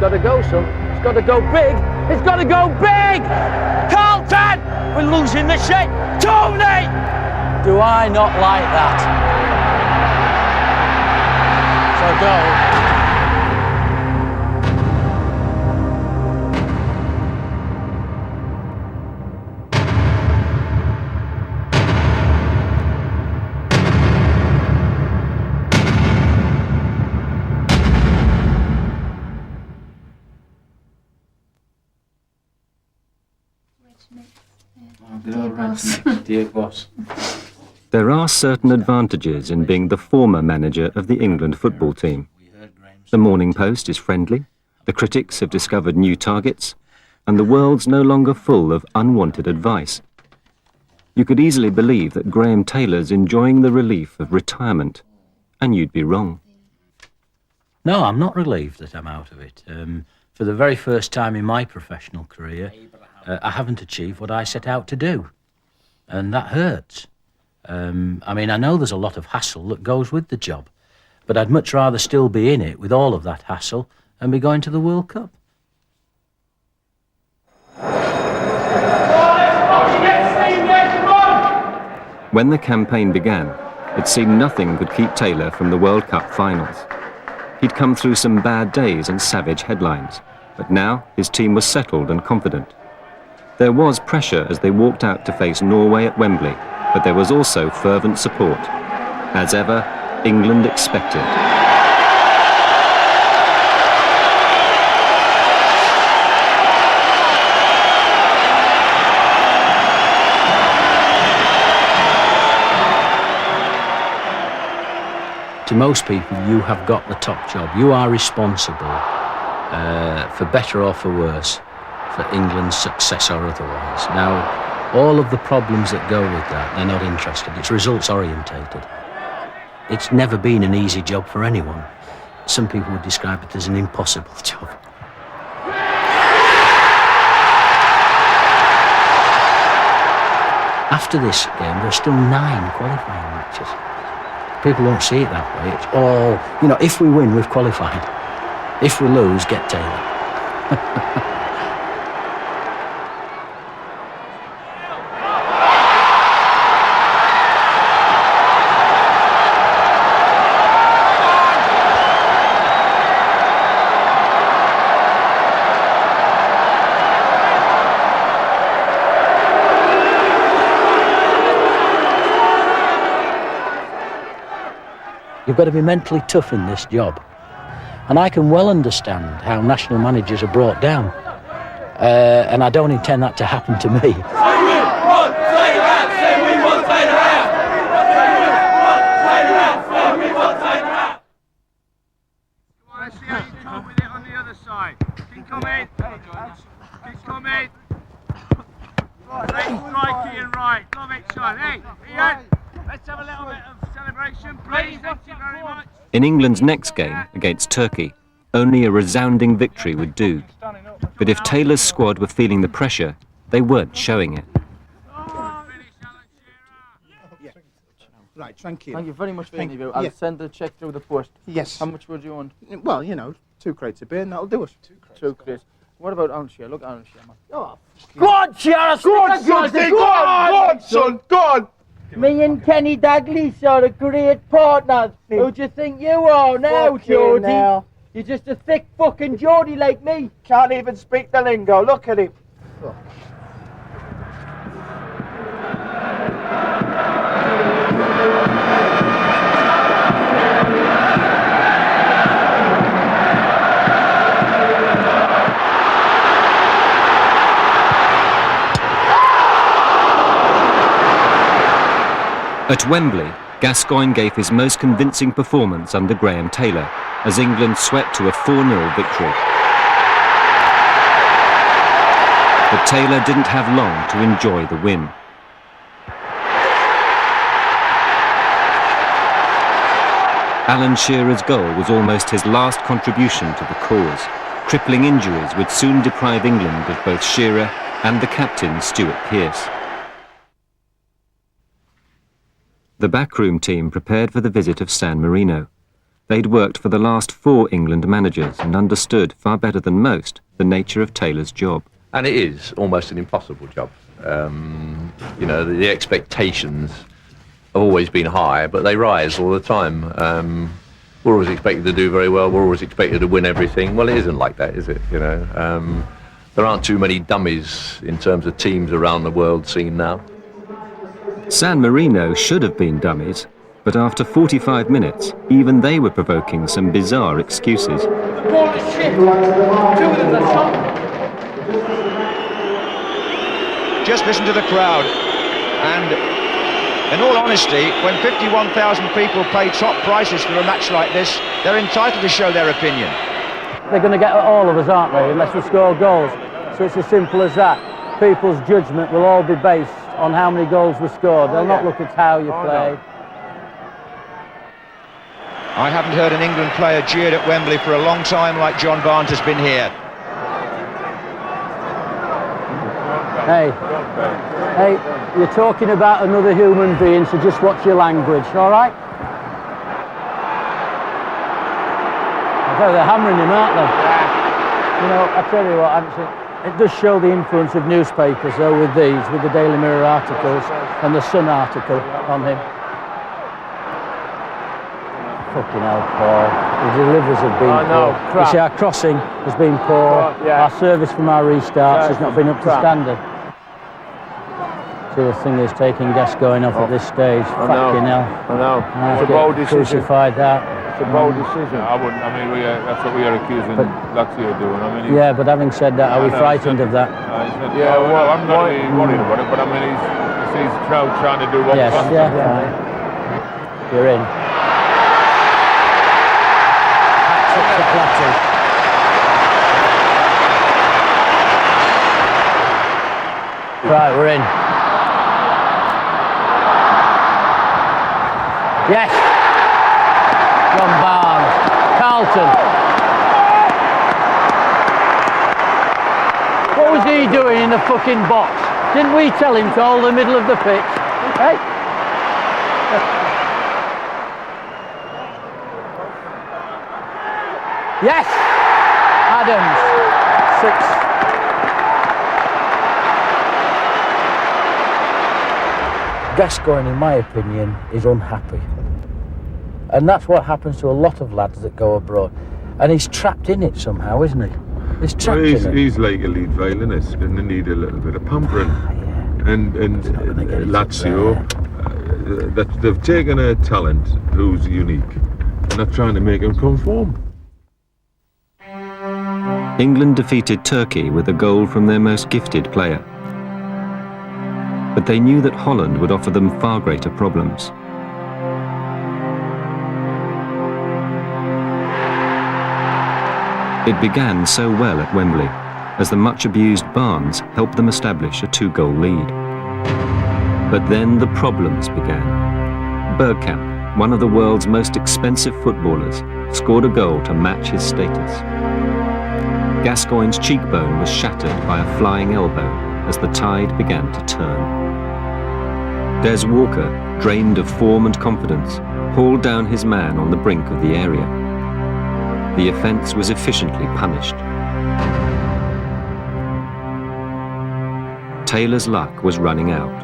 got to go, son. It's got to go big. It's got to go big! Carlton! We're losing the shit! Tony! Do I not like that? So go. Dear boss. There are certain advantages in being the former manager of the England football team. The Morning Post is friendly, the critics have discovered new targets, and the world's no longer full of unwanted advice. You could easily believe that Graeme Taylor's enjoying the relief of retirement, and you'd be wrong. No, I'm not relieved that I'm out of it. For the very first time in my professional career, I haven't achieved what I set out to do. And that hurts. I mean, I know there's a lot of hassle that goes with the job, but I'd much rather still be in it with all of that hassle and be going to the World Cup. When the campaign began, it seemed nothing could keep Taylor from the World Cup finals. He'd come through some bad days and savage headlines, but now his team was settled and confident. There was pressure as they walked out to face Norway at Wembley, but there was also fervent support. As ever, England expected. To most people, you have got the top job. You are responsible, for better or for worse, for England's success or otherwise. Now, all of the problems that go with that, they're not interested. It's results orientated. It's never been an easy job for anyone. Some people would describe it as an impossible job. After this game, there are still 9 qualifying matches. People don't see it that way. It's all, if we win, we've qualified. If we lose, get Taylor. You've got to be mentally tough in this job. And I can well understand how national managers are brought down. And I don't intend that to happen to me. Let's see how you come with it on the other side. Keep coming. Keep coming. Right, strikey and right. Love it, Sean. Hey, Ian, let's have a little bit of celebration, please. Thank you very much. In England's next game against Turkey, only a resounding victory would do. But if Taylor's squad were feeling the pressure, they weren't showing it. Right, thank you. Thank you very much for the interview. I'll send the cheque through the post. Yes. How much would you want? Well, 2 crates of beer and that'll do us. 2 crates. What about Armchair? Look, Armchair, man. Oh, go on, Chair! go on, son, go on! Me and Kenny Dalglish are a great partners. Who do you think you are now, Geordie? Now. You're just a thick fucking Geordie like me. Can't even speak the lingo, look at him. Oh. At Wembley, Gascoigne gave his most convincing performance under Graeme Taylor as England swept to a 4-0 victory. But Taylor didn't have long to enjoy the win. Alan Shearer's goal was almost his last contribution to the cause. Crippling injuries would soon deprive England of both Shearer and the captain Stuart Pearce. The backroom team prepared for the visit of San Marino. They'd worked for the last 4 England managers and understood, far better than most, the nature of Taylor's job. And it is almost an impossible job. You know, the expectations have always been high, but they rise all the time. We're always expected to do very well. We're always expected to win everything. Well, it isn't like that, is it? You know, there aren't too many dummies in terms of teams around the world scene now. San Marino should have been dummies, but after 45 minutes, even they were provoking some bizarre excuses. Ball is shit. 2 of them are shot. Just listen to the crowd, and in all honesty, when 51,000 people pay top prices for a match like this, they're entitled to show their opinion. They're going to get at all of us, aren't they, unless we score goals. So it's as simple as that. People's judgment will all be based on how many goals we scored. They'll not look at how you played. I haven't heard an England player jeered at Wembley for a long time like John Barnes has been here. Hey, you're talking about another human being, so just watch your language, all right? They're hammering him, aren't they? You know, I tell you what, it does show the influence of newspapers, though, with these, with the Daily Mirror articles and the Sun article on him. Fucking hell, Paul. The deliveries have been poor. You see, our crossing has been poor. Our service from our restarts has not been up to standard. So the thing is taking Gascoigne off at this stage. Fucking hell. I know. It's a bold decision. Crucified that. It's a bold decision. I wouldn't. I mean, that's what we are accusing Lazio of doing. I mean, yeah, but having said that, are we frightened of that? Yeah, well, I'm not really worried about it, but I mean, he's crowd trying to do what yes, wants yeah, to. Fine. You're in. Right, we're in. Yes! John Barnes. Carlton. What was he doing in the fucking box? Didn't we tell him to hold the middle of the pitch? Hey? Yes! Adams. 6. Gascoigne, in my opinion, is unhappy. And that's what happens to a lot of lads that go abroad. And he's trapped in it somehow, isn't he? He's trapped in it. He's like a lead violinist and they need a little bit of pampering. And Lazio, that they've taken a talent who's unique and they're trying to make him conform. England defeated Turkey with a goal from their most gifted player. But they knew that Holland would offer them far greater problems. It began so well at Wembley, as the much-abused Barnes helped them establish a 2-goal lead. But then the problems began. Bergkamp, one of the world's most expensive footballers, scored a goal to match his status. Gascoigne's cheekbone was shattered by a flying elbow as the tide began to turn. Des Walker, drained of form and confidence, hauled down his man on the brink of the area. The offence was efficiently punished. Taylor's luck was running out,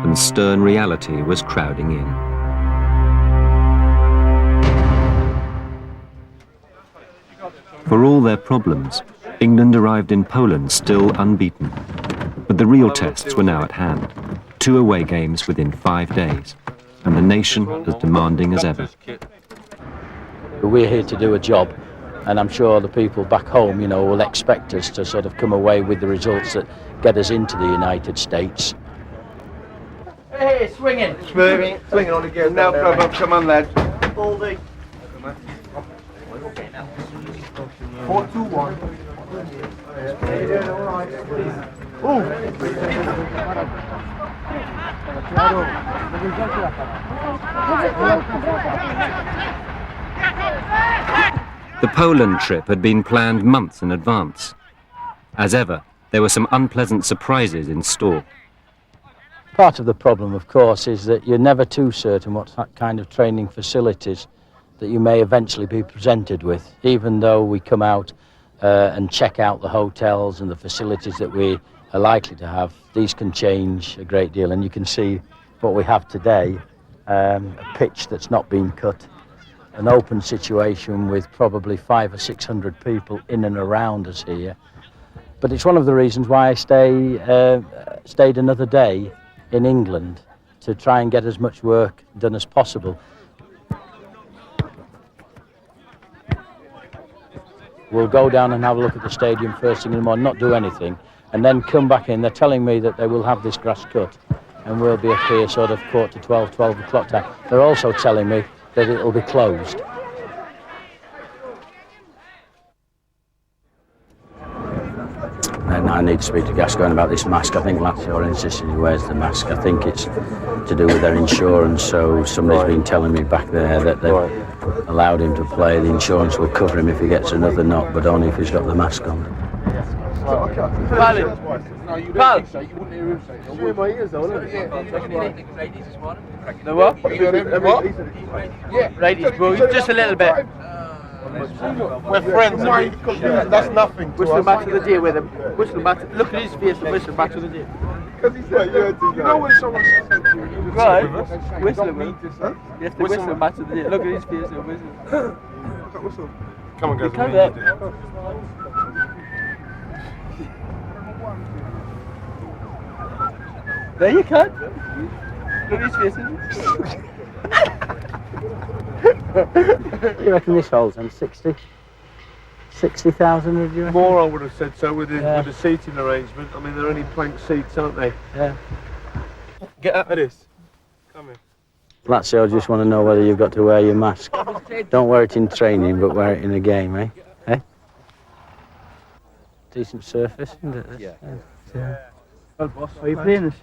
and stern reality was crowding in. For all their problems, England arrived in Poland still unbeaten. But the real tests were now at hand. 2 away games within 5 days, and the nation as demanding as ever. We're here to do a job, and I'm sure the people back home, you know, will expect us to sort of come away with the results that get us into the United States. Hey, swinging. Swinging on again. No problem. Come on, lads. Baldy. 4-2-1. The Poland trip had been planned months in advance. As ever, there were some unpleasant surprises in store. Part of the problem, of course, is that you're never too certain what kind of training facilities that you may eventually be presented with. Even though we come out and check out the hotels and the facilities that we are likely to have, these can change a great deal. And you can see what we have today, a pitch that's not been cut, an open situation with probably 500 or 600 people in and around us here. But it's one of the reasons why I stayed another day in England, to try and get as much work done as possible. We'll go down and have a look at the stadium first thing in the morning, not do anything, and then come back in. They're telling me that they will have this grass cut, and we'll be up here sort of 12 o'clock time. They're also telling me that it'll be closed. And I need to speak to Gascoigne about this mask. I think Lazio are insisting he wears the mask. I think it's to do with their insurance, so somebody's been telling me back there that they've allowed him to play. The insurance will cover him if he gets another knock, but only if he's got the mask on. The what? Ladies, bro, just a little bit. We're friends. That's nothing. Whistle the match of the day with him. Whistle the match. Look at his face and whistle match of the day. Because he said, you know when someone says something, you would Right. say, Whistle him. You have to whistle the match of the day. Look at his face and whistle. Whistle. Come on, guys. You can't. There you can. Look at his face. You reckon this holds them 60,000, would you reckon? More, I would have said so with the seating arrangement. I mean, they're only plank seats, aren't they? Yeah. Get out of this. Come here. Lazio just want to know whether you've got to wear your mask. Don't wear it in training, but wear it in a game, eh? Eh? Decent surface, isn't it? Yeah. Well, boss, are you playing this?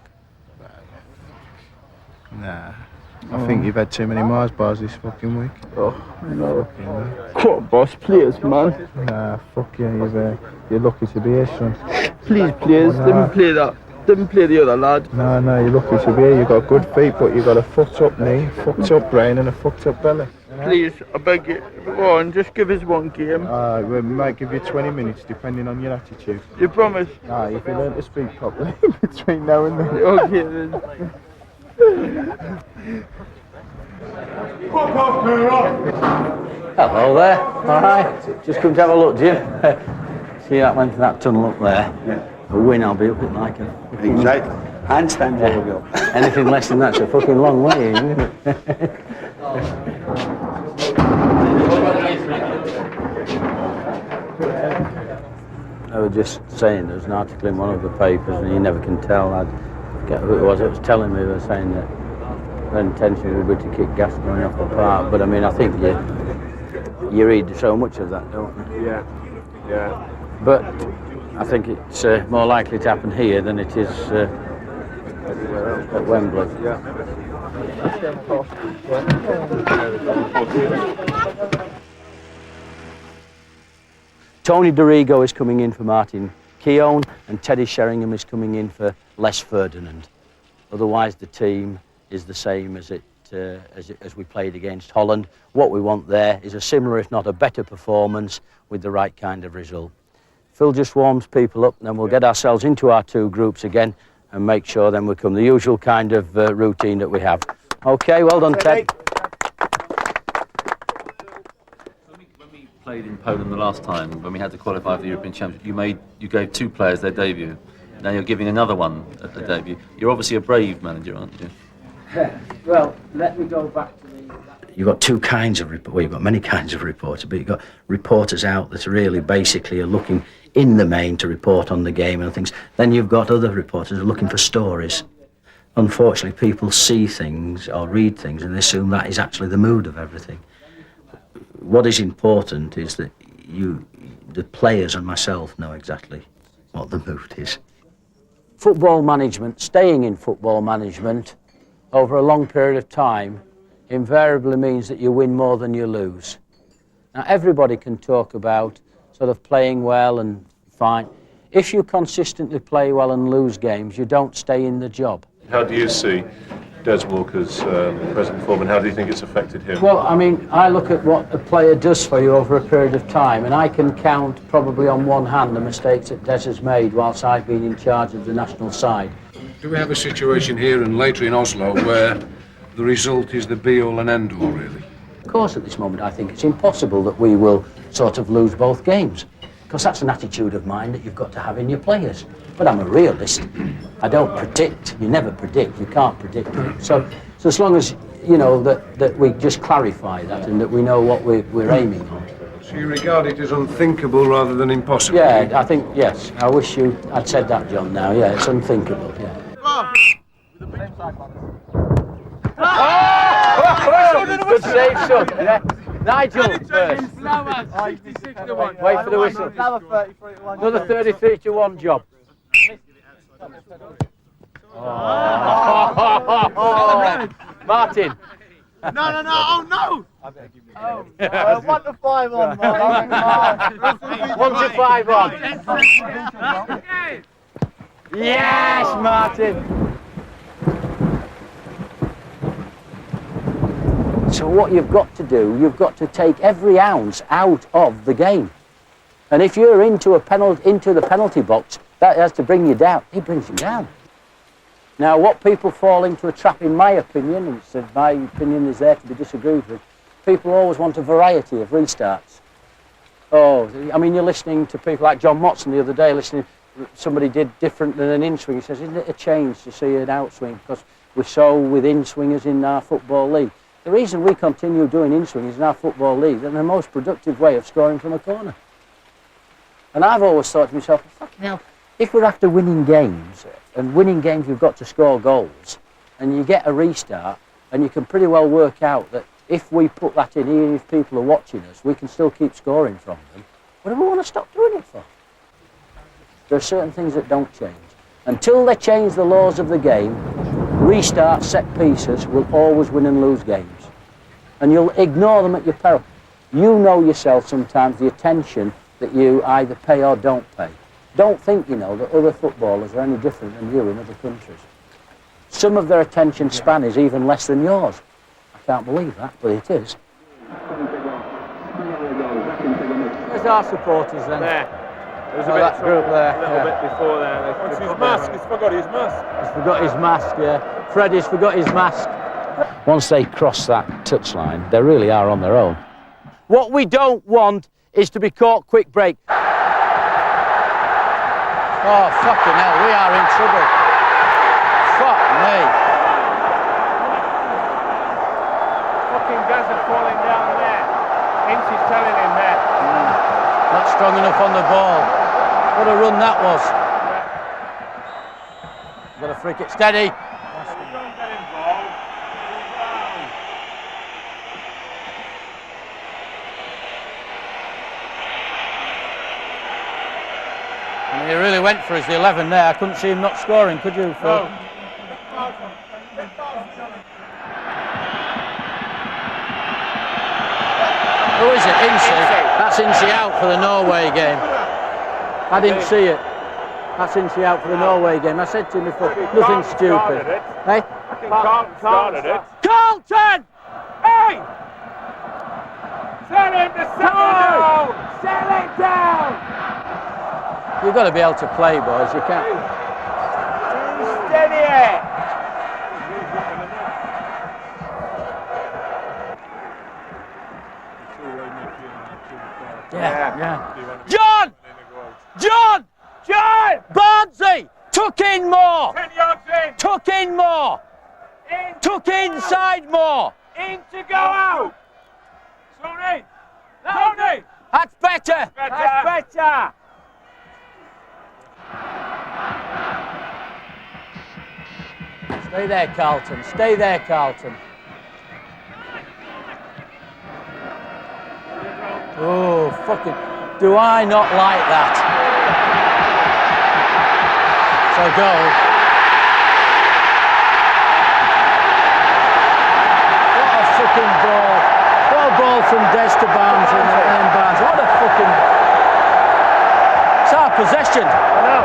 Nah. I think you've had too many Mars bars this fucking week. Oh, no. Come on, boss, players, man. Nah, fuck you, you're lucky to be here, son. Please, players, didn't play that. Didn't play the other lad. No, you're lucky to be here. You've got good feet, but you've got a fucked up knee, fucked up brain and a fucked up belly. Please, I beg you, go on, just give us one game. We might give you 20 minutes, depending on your attitude. You promise? Nah, if you learn to speak properly between now and then. Okay, then. Hello there. All right. Just come to have a look, Jim. See that length of that tunnel up there? A win, I'll be up it like a... Exactly. Handstand will go. Anything less than that's a fucking long way, isn't it? I was just saying, there was an article in one of the papers, and you never can tell. I forget who it was telling me, they were saying that their intention would be to kick Gascoigne off the park. But I mean, I think you read so much of that, don't you? Yeah. But I think it's more likely to happen here than it is at Wembley. Tony Dorigo is coming in for Martin Keown, and Teddy Sheringham is coming in for Les Ferdinand. Otherwise, the team is the same as we played against Holland. What we want there is a similar, if not a better, performance with the right kind of result. Phil just warms people up, and then we'll get ourselves into our two groups again and make sure then we come the usual kind of routine that we have. Okay, well done, Ted. When we played in Poland the last time, when we had to qualify for the European Championship, you gave two players their debut. Now you're giving another one at the debut. You're obviously a brave manager, aren't you? Well, let me go back to the... You've got two kinds of reporters, well, you've got many kinds of reporters, but you've got reporters out that really basically are looking in the main to report on the game and things. Then you've got other reporters who are looking for stories. Unfortunately, people see things or read things and they assume that is actually the mood of everything. What is important is that the players and myself know exactly what the mood is. Football management, staying in football management over a long period of time invariably means that you win more than you lose. Now, everybody can talk about sort of playing well and fine. If you consistently play well and lose games, you don't stay in the job. How do you see Des Walker's present form, and how do you think it's affected him? Well, I mean, I look at what a player does for you over a period of time, and I can count probably on one hand the mistakes that Des has made whilst I've been in charge of the national side. Do we have a situation here and later in Oslo where the result is the be-all and end-all, really? Of course, at this moment, I think it's impossible that we will sort of lose both games, because that's an attitude of mind that you've got to have in your players. But I'm a realist. I don't predict. You never predict. You can't predict. So as long as, you know, that we just clarify that and that we know what we're aiming on. So you regard it as unthinkable rather than impossible? Yeah, I think, yes. I wish I'd said that, John, now. Yeah, it's unthinkable, yeah. Good save, son. Yeah. Nigel first. Wait for the whistle. Another 33-1 job. Oh. Martin. No, oh no! 1 to 5 on, man. 1 to 5 on. Yes, Martin. So what you've got to do, you've got to take every ounce out of the game. And if you're into the penalty box, that has to bring you down. It brings you down. Now, what people fall into a trap, in my opinion, and my opinion is there to be disagreed with, people always want a variety of restarts. Oh, I mean, you're listening to people like John Motson the other day, somebody did different than an in-swing. He says, isn't it a change to see an outswing? Because we're so with in-swingers in our football league. The reason we continue doing in-swingers in our football league is the most productive way of scoring from a corner. And I've always thought to myself, fucking hell, if we're after winning games, and winning games we've got to score goals, and you get a restart, and you can pretty well work out that if we put that in, even if people are watching us, we can still keep scoring from them. What do we want to stop doing it for? There are certain things that don't change. Until they change the laws of the game, restart set pieces will always win and lose games. And you'll ignore them at your peril. You know yourself sometimes the attention that you either pay or don't pay. Don't think, you know, that other footballers are any different than you in other countries. Some of their attention span is even less than yours. I can't believe that, but it is. Where's our supporters then? There. There's that group there. A little bit before there. What's his mask? He's forgot his mask. He's forgot his mask, yeah. Freddie's forgot his mask. Once they cross that touchline, they really are on their own. What we don't want is to be caught quick break. Oh, fucking hell, we are in trouble. Fuck me. Fucking Gaza falling down there. Ince is telling him there. Not strong enough on the ball. What a run that was. Got a free kick. Steady. And he really went for his 11 there. I couldn't see him not scoring, could you, Phil? No. Who is it? Ince? That's Ince out for the Norway game. I didn't see it. That's Ince out for the Norway game. I said to him before, nothing stupid. Hey? Carlton started it. Carlton! Hey! Send him to settle down! Settle it down! You've got to be able to play, boys. You can't. Steady it! Yeah. John! John! John! Barnsley! Tuck in more! 10 yards in! Tuck in more! Tuck inside more! In to go out! Tony! Tony! That's better! That's better! Stay there, Carlton. Stay there, Carlton. Oh, fucking... Do I not like that? So goal. What a fucking ball. What a ball from Des to Barnes and then Barnes. What a fucking... It's our possession. I know.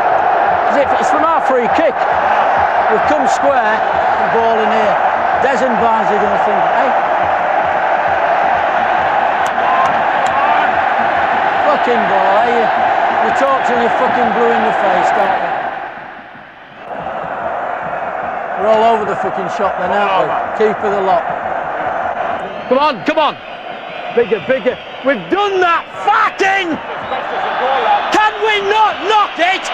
It's from our free kick. We've come square and ball in here. Des and Barnes are going to think, hey? Fucking ball, eh? You talk till you're fucking blue in the face, don't you? We're all over the fucking shop then, aren't we? Keep of the lot. Come on, come on! Bigger, bigger. We've done that! Fucking! Can we not knock it?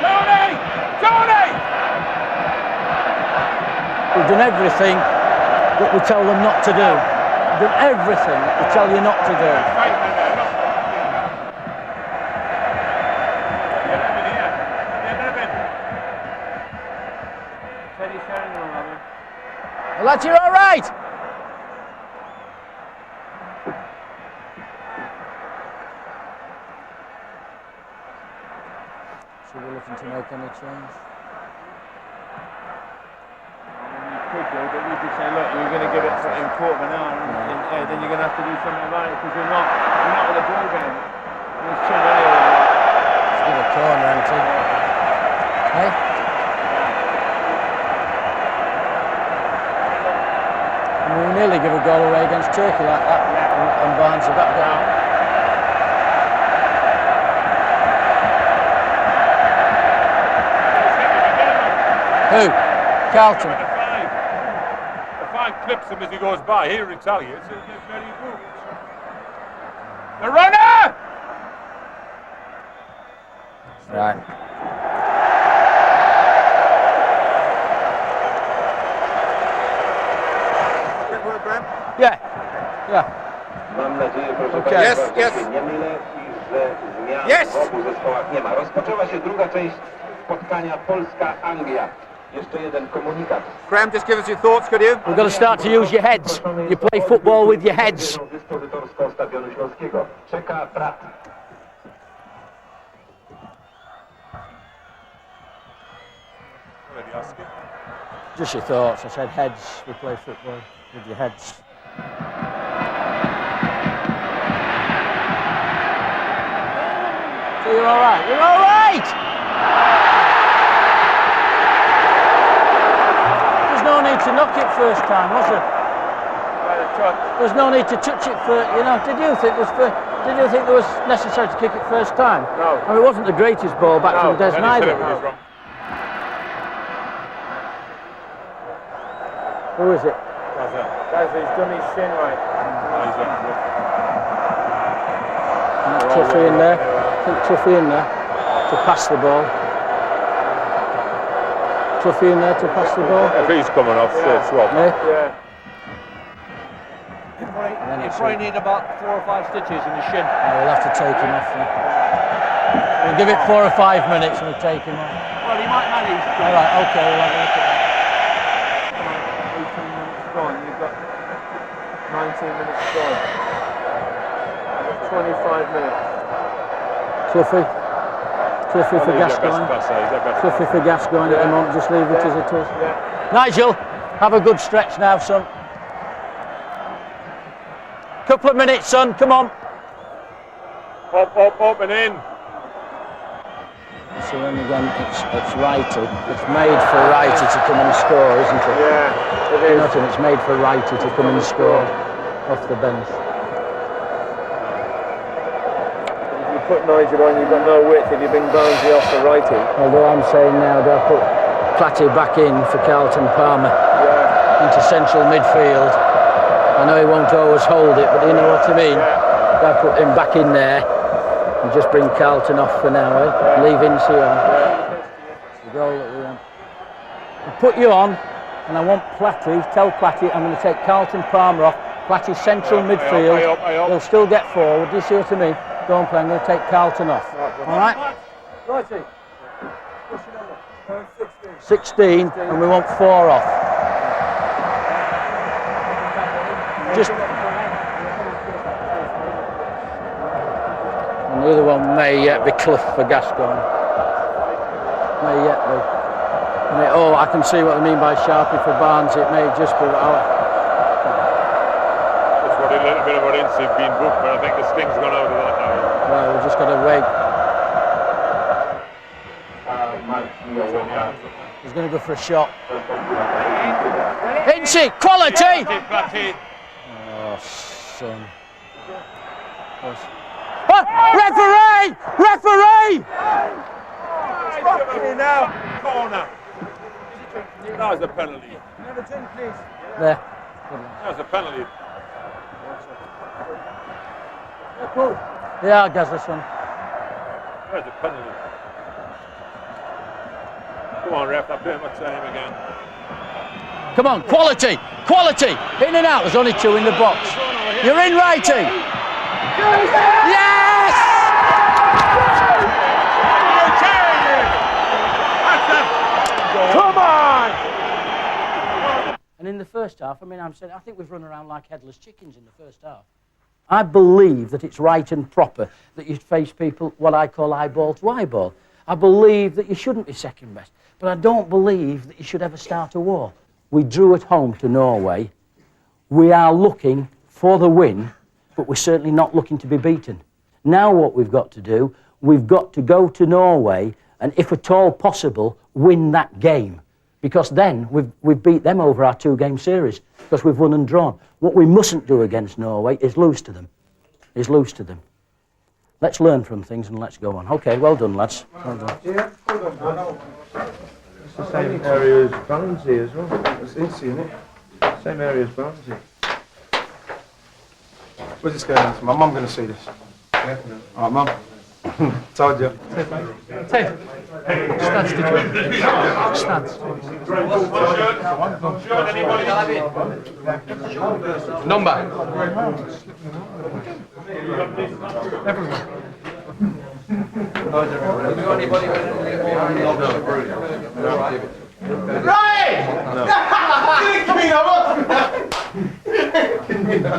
Tony! Tony! We've done everything that we tell them not to do. We've done everything that we tell you not to do. Well, lads, you're all right. So we're looking to make any change. Could do, but we could say, look, you're going to give it in quarter of an hour, and then you're going to have to do something about it because you're not with the ball game. There's too many of them. Let's give a corner, Auntie. Hey? We nearly give a goal away against Turkey like that, and Barnes are back down. Who? Carlton. Clips him as he goes by. He retaliates. It's very good. The runner! Right. Yeah. Yeah. Okay. Yes, yes. Yes! Rozpoczęła się druga część spotkania Polska-Anglia. Jeszcze jeden komunikat. Graeme, just give us your thoughts, could you? We've got to start to use your heads. You play football with your heads. Czeka brat. Just your thoughts. I said heads. We play football with your heads. So you're all right. You're all right. There's no need to knock it first time, was there? There's no need to touch it for, you know. Did you think there was necessary to kick it first time? No. I mean, it wasn't the greatest ball back from Des neither. Who is it? He's done his thing right. Tuffy in there. I think Tuffy in there to pass the ball. Tuffy in there to pass the ball. If he's coming off, swap. Yeah. You probably need about 4 or 5 stitches in the shin. We'll have to take him off then. We'll give it 4 or 5 minutes and we'll take him off. Well, he might manage. All right, okay, we'll have a look at that. 18 minutes gone. You've got 19 minutes gone. 25 minutes. Cliffy for Gascoigne. Cliffy for Gascoigne at the moment. Just leave it as it is. Yeah. Nigel, have a good stretch now, son. Couple of minutes, son. Come on. Up and in. So then again, it's Righty. It's made for Righty to come and score, isn't it? Yeah, it is. Nothing. It's made for Righty to come and score off the bench. If you put Nigel on, you've got no width. If you bring Barnsley off the righty. Although I'm saying now they'll put Platty back in for Carlton Palmer into central midfield. I know he won't always hold it, but you know what I mean. They'll put him back in there and just bring Carlton off for now, eh? Leave Incy on. It's the goal that we want. I'll put you on, and I want Platty. Tell Platty I'm going to take Carlton Palmer off. Platty central midfield. He'll still get forward. Do you see what I mean? Go on, play. I'm going to take Carlton off. All right? Righty. 16, and we want 4 off. Just. And the other one may yet be Clough for Gascoigne. May yet be. And I can see what I mean by Sharpie for Barnes. It may just be our. That's what a little bit of an instinct being booked, but I think the sting's gone out of that now. Well, we've just got to wait. He's going to go for a shot. Incy, quality! Oh, son. Oh, referee! Referee! Now, corner. That was a penalty. There. That was a penalty. Yeah, Gazza, son. That was a penalty. Come on, ref, I'll pay my time again. Come on, quality! Quality! In and out, there's only 2 in the box. You're in, righty! Yes! Come on! And in the first half, I think we've run around like headless chickens in the first half. I believe that it's right and proper that you face people what I call eyeball to eyeball. I believe that you shouldn't be second best, but I don't believe that you should ever start a war. We drew at home to Norway. We are looking for the win, but we're certainly not looking to be beaten. Now what we've got to do, we've got to go to Norway and, if at all possible, win that game. Because then we've beat them over our 2-game series, because we've won and drawn. What we mustn't do against Norway is lose to them. Let's learn from things and let's go on. Okay, well done, lads. Well done. Yeah, it's the same area as Barnsley as well. It's Incy, isn't it? Same area as Barnsley. Where's this going on? My mum going to see this. Yeah? All right, mum. Told you. Ted. Stats, did you? Stats. Number. Everyone. Right! Give me the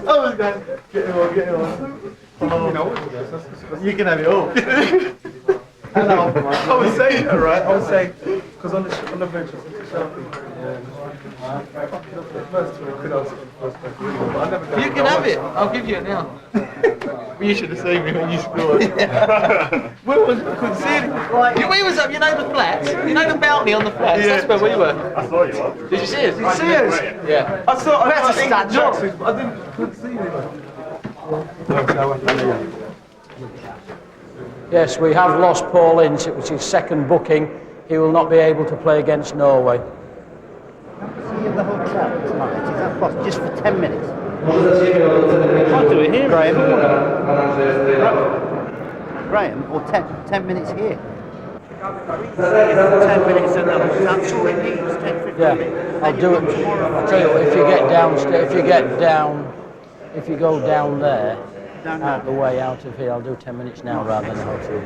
I was going to get him on. You can have it all. I was saying that, right? I was saying, because on the bench, it's a selfie. You can have it. I'll give you it now. You should have seen me when you scored. Where was I? Couldn't see it. We was up, you know the flats? You know the balcony on the flats? Yeah. That's where we were. I saw you. Did you see us? Did you see us? Yeah. I saw. I had to stand up. I couldn't see it. Yes, we have lost Paul Ince. It was his second booking. He will not be able to play against Norway. See in the hotel tonight. Is that possible? Just for 10 minutes. Can't do it here, Graeme. Graeme, or 10 minutes here. 10 minutes in the hotel. That's all it needs. 10, 15 minutes. I'll do it. I'll tell you what, if you get downstairs, if you go down there, out the way out of here, I'll do 10 minutes now rather than the hotel.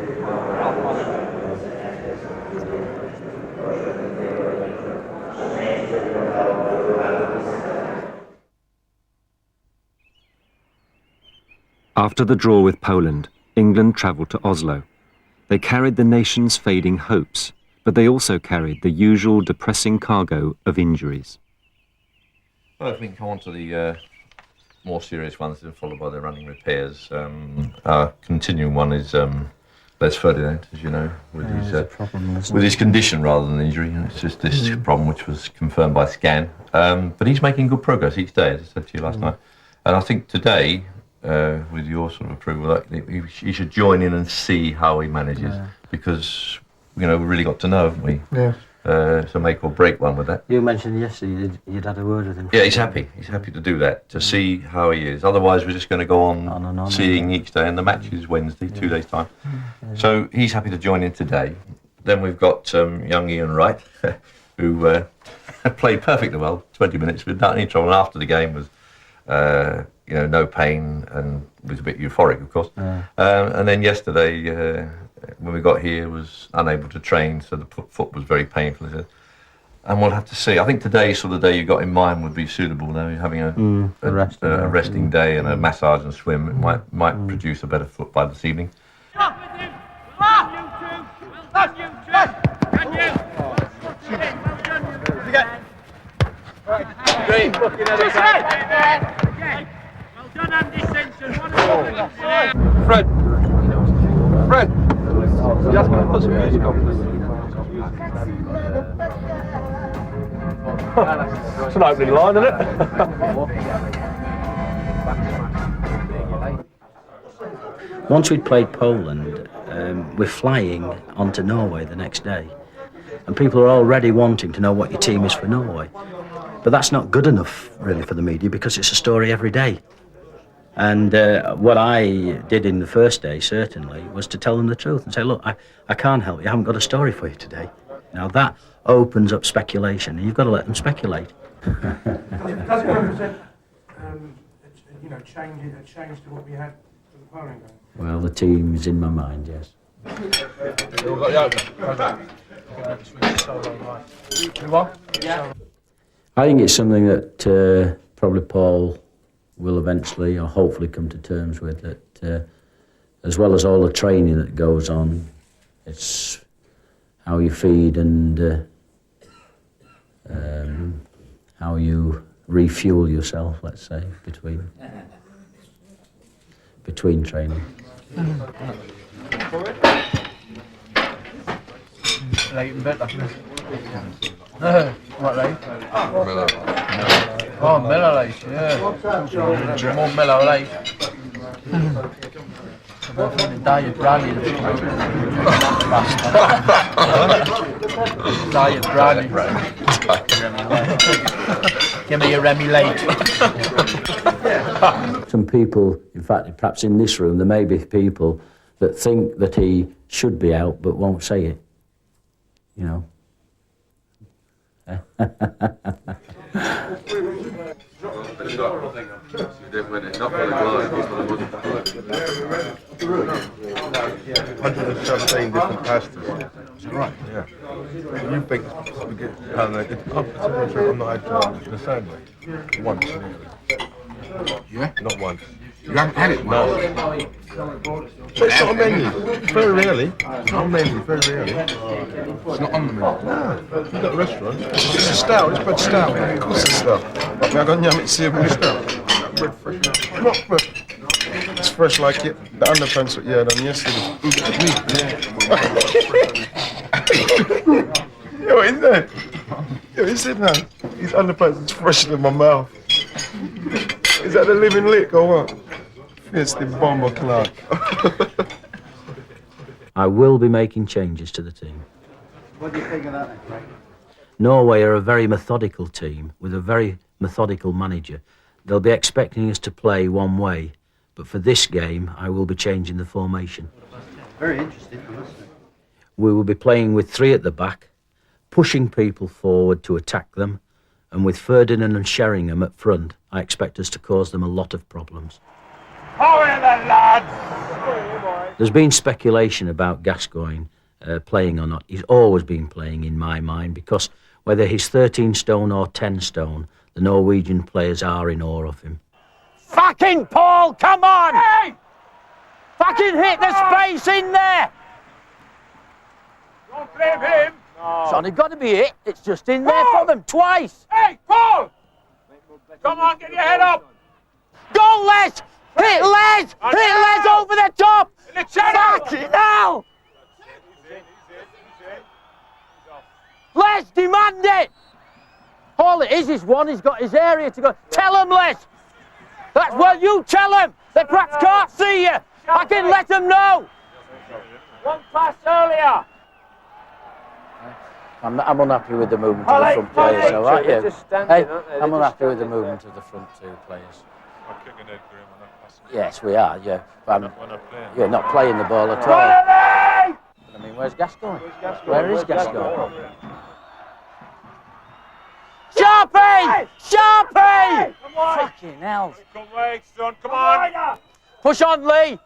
After the draw with Poland, England travelled to Oslo. They carried the nation's fading hopes, but they also carried the usual depressing cargo of injuries. Well, if we can come on to the more serious ones, then followed by the running repairs. Our continuing one is Les Ferdinand, as you know, with his condition rather than injury. It's just this problem which was confirmed by scan. But he's making good progress each day, as I said to you last night. And I think today, with your sort of approval, he should join in and see how he manages, because we've really got to know, haven't we? Yeah. So make or break one with that. You mentioned yesterday you'd had a word with him. Yeah, he's happy. He's happy to do that, to see how he is. Otherwise, we're just going to go on seeing each day, and the match is Wednesday, 2 days' time. So he's happy to join in today. Then we've got young Ian Wright, who played perfectly well, 20 minutes without any trouble. And after the game was, no pain, and was a bit euphoric, of course. And then yesterday, when we got here, was unable to train, so the foot was very painful. And we'll have to see. I think today's sort of day you got in mind would be suitable. Now you're having a resting day and a massage and swim. It might produce a better foot by this evening. Great. Well done, Andy Simpson. Fred. Just going to put some music on. It's an opening line, isn't it? Once we'd played Poland, we're flying onto Norway the next day. And people are already wanting to know what your team is for Norway. But that's not good enough, really, for the media, because it's a story every day. And what I did in the first day, certainly, was to tell them the truth and say, look, I can't help you, I haven't got a story for you today. Now that opens up speculation, and you've got to let them speculate. Does it represent, a change to what we had for the Poland game? Well, the team is in my mind, yes. I think it's something that probably Paul will eventually or hopefully come to terms with, that as well as all the training that goes on, it's how you feed and how you refuel yourself, let's say, between training. Late and better. What late? Mellow. Oh, mellow late, yeah. More mellow late. Diet brandy. Diet brandy. Give me a Remy late. Some people, in fact, perhaps in this room, there may be people that think that he should be out but won't say it. You know. Different pastors. Is that right? Yeah. You think we get, I'm not had the same way. Once. Yeah? Not once. You haven't had it No. once? But it's not on menu. Very rarely. It's not on menu, very rarely. It's not on the menu? No. You've got a restaurant. It's a stout, it's bread stout. Of course it's stout. But I got yam, it's bread stout. Bread fresh. Not fresh. It's fresh like it. The underpants what you had on yesterday. Yo, what is that? Yo, is it now? These underpants, it's fresher than my mouth. Is that the living lick or what? It's the bomber Clark. I will be making changes to the team. What do you think of that then, Craig? Norway are a very methodical team with a very methodical manager. They'll be expecting us to play one way, but for this game, I will be changing the formation. Very interesting, I must say. We will be playing with three at the back, pushing people forward to attack them, and with Ferdinand and Sheringham at front, I expect us to cause them a lot of problems. There's been speculation about Gascoigne playing or not. He's always been playing in my mind, because whether he's 13 stone or 10 stone, the Norwegian players are in awe of him. Fucking Paul, come on! Hey! Fucking hit the space in there! Don't blame him. It's only got to be it. It's just in there for them twice. Hey, Paul! Come on, get your head up. Go, Les! Hit Les! Hit Les over the top! In the channel! Fucking hell! Les, demand it! All it is one, he's got his area to go. Tell him, Les! That's well, you tell them! They perhaps can't see you! I can let them know! One pass earlier. I'm unhappy with the movement of the front players, though, aren't you? Hey, I'm unhappy with the movement of the front two players. Yes, we are, yeah. But you're not playing the ball at all. I mean, where's Gascoigne? Where is Gascoigne? Sharpie! Sharpie! Come on! Fucking hell. Come on, son, come on! Push on, Lee!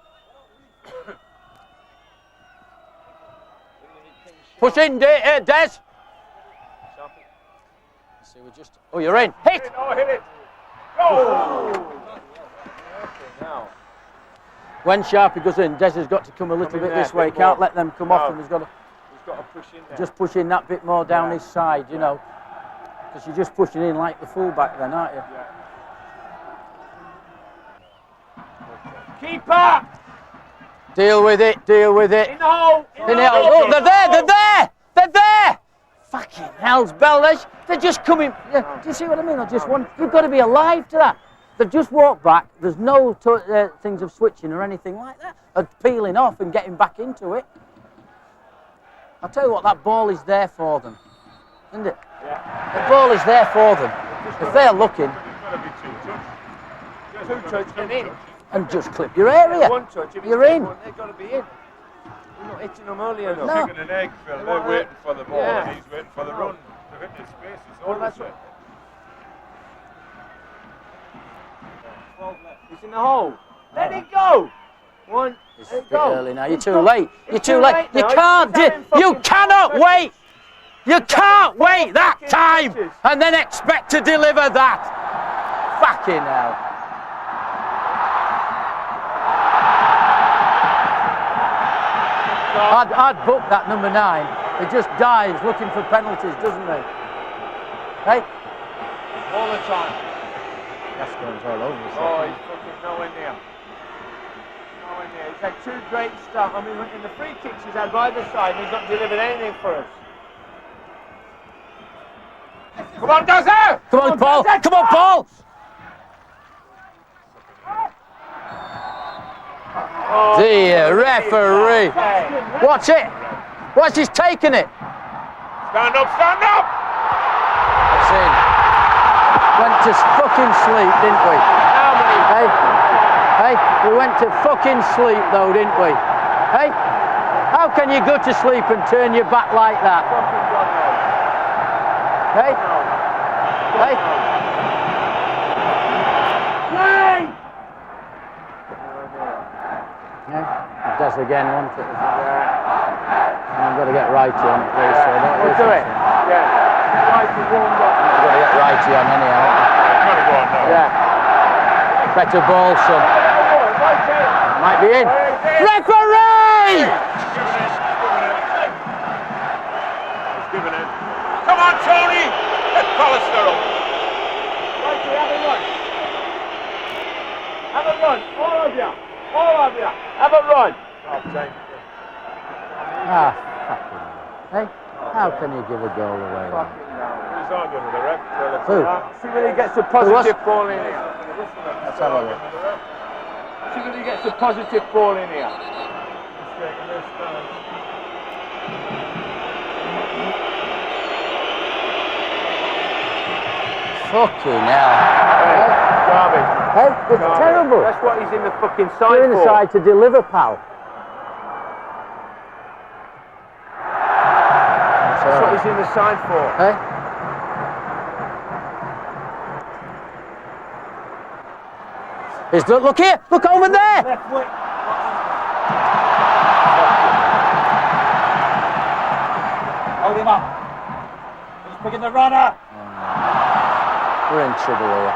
Push in, Des! See, we're just... Oh, you're in. Hit! Oh, hit it! Go! When Sharpie goes in, Des has got to come a little bit this way. He can't let them come off him. He's got to push in there. just push in that bit more down his side, you know. Because you're just pushing in like the fullback then, aren't you? Keeper! Deal with it, deal with it. In the hole! In the hole. Oh, they're there, they're there! They're there! Fucking hell's bells. They're just coming. Do you see what I mean? You've got to be alive to that. They've just walked back. There's no things of switching or anything like that. Of peeling off and getting back into it. I'll tell you what, that ball is there for them. Isn't it? Yeah. The ball is there for them. If they're looking. Two touch and in. And just clip your area. One touch, if you're in. They've got to be in. You're not hitting them early enough. No. Chicken and egg, Phil. They're waiting for the ball and he's waiting for the run. They've hit the spaces. Well, that's right. He's in the hole. Let it go. One. It's a bit early now. You're too late. You're too late. You can't. You cannot wait. You can't wait that time and then expect to deliver that. Fucking hell. I'd book that number 9. He just dives looking for penalties, doesn't he? Hey? All the time. Gascoigne's all over the Oh, he's fucking nowhere near. Nowhere near. He's had 2 great starts. I mean, in the free kicks he's had by the side, he's not delivered anything for us. Come on, Dazza! Come on, Paul! Come on, Paul! Oh, dear referee! Watch it! Watch, he's taking it! Stand up, stand up! That's in. Went to fucking sleep, didn't we? How many? Hey, we went to fucking sleep though, didn't we? Hey, how can you go to sleep and turn your back like that? Hey, hey. Yeah, it does again, won't it? I've got to get righty on it, please. So We'll do it. Yeah. Righty warmed up. I've got to get righty on anyhow. Gotta go on now. Yeah. Better ball, son. Might be in. Referee! He's giving it. Come on, Tony! Let Pallister up. Righty, have a run. Have a run, all of you. All of you. Have a run. Ah, fucking hell. Hey, how can you give a goal away? He's arguing with the ref. Who? See when he gets a positive ball in here. Let's have a look. See when he gets a positive ball in here. Fucking hell. Garbage. Hey, it's terrible. That's what he's in the fucking side You're in the for. side to deliver, pal. That's what he's in the side for. Hey? Look here, look over there. Left wing. Hold him up. He's picking the runner. We're in trouble here.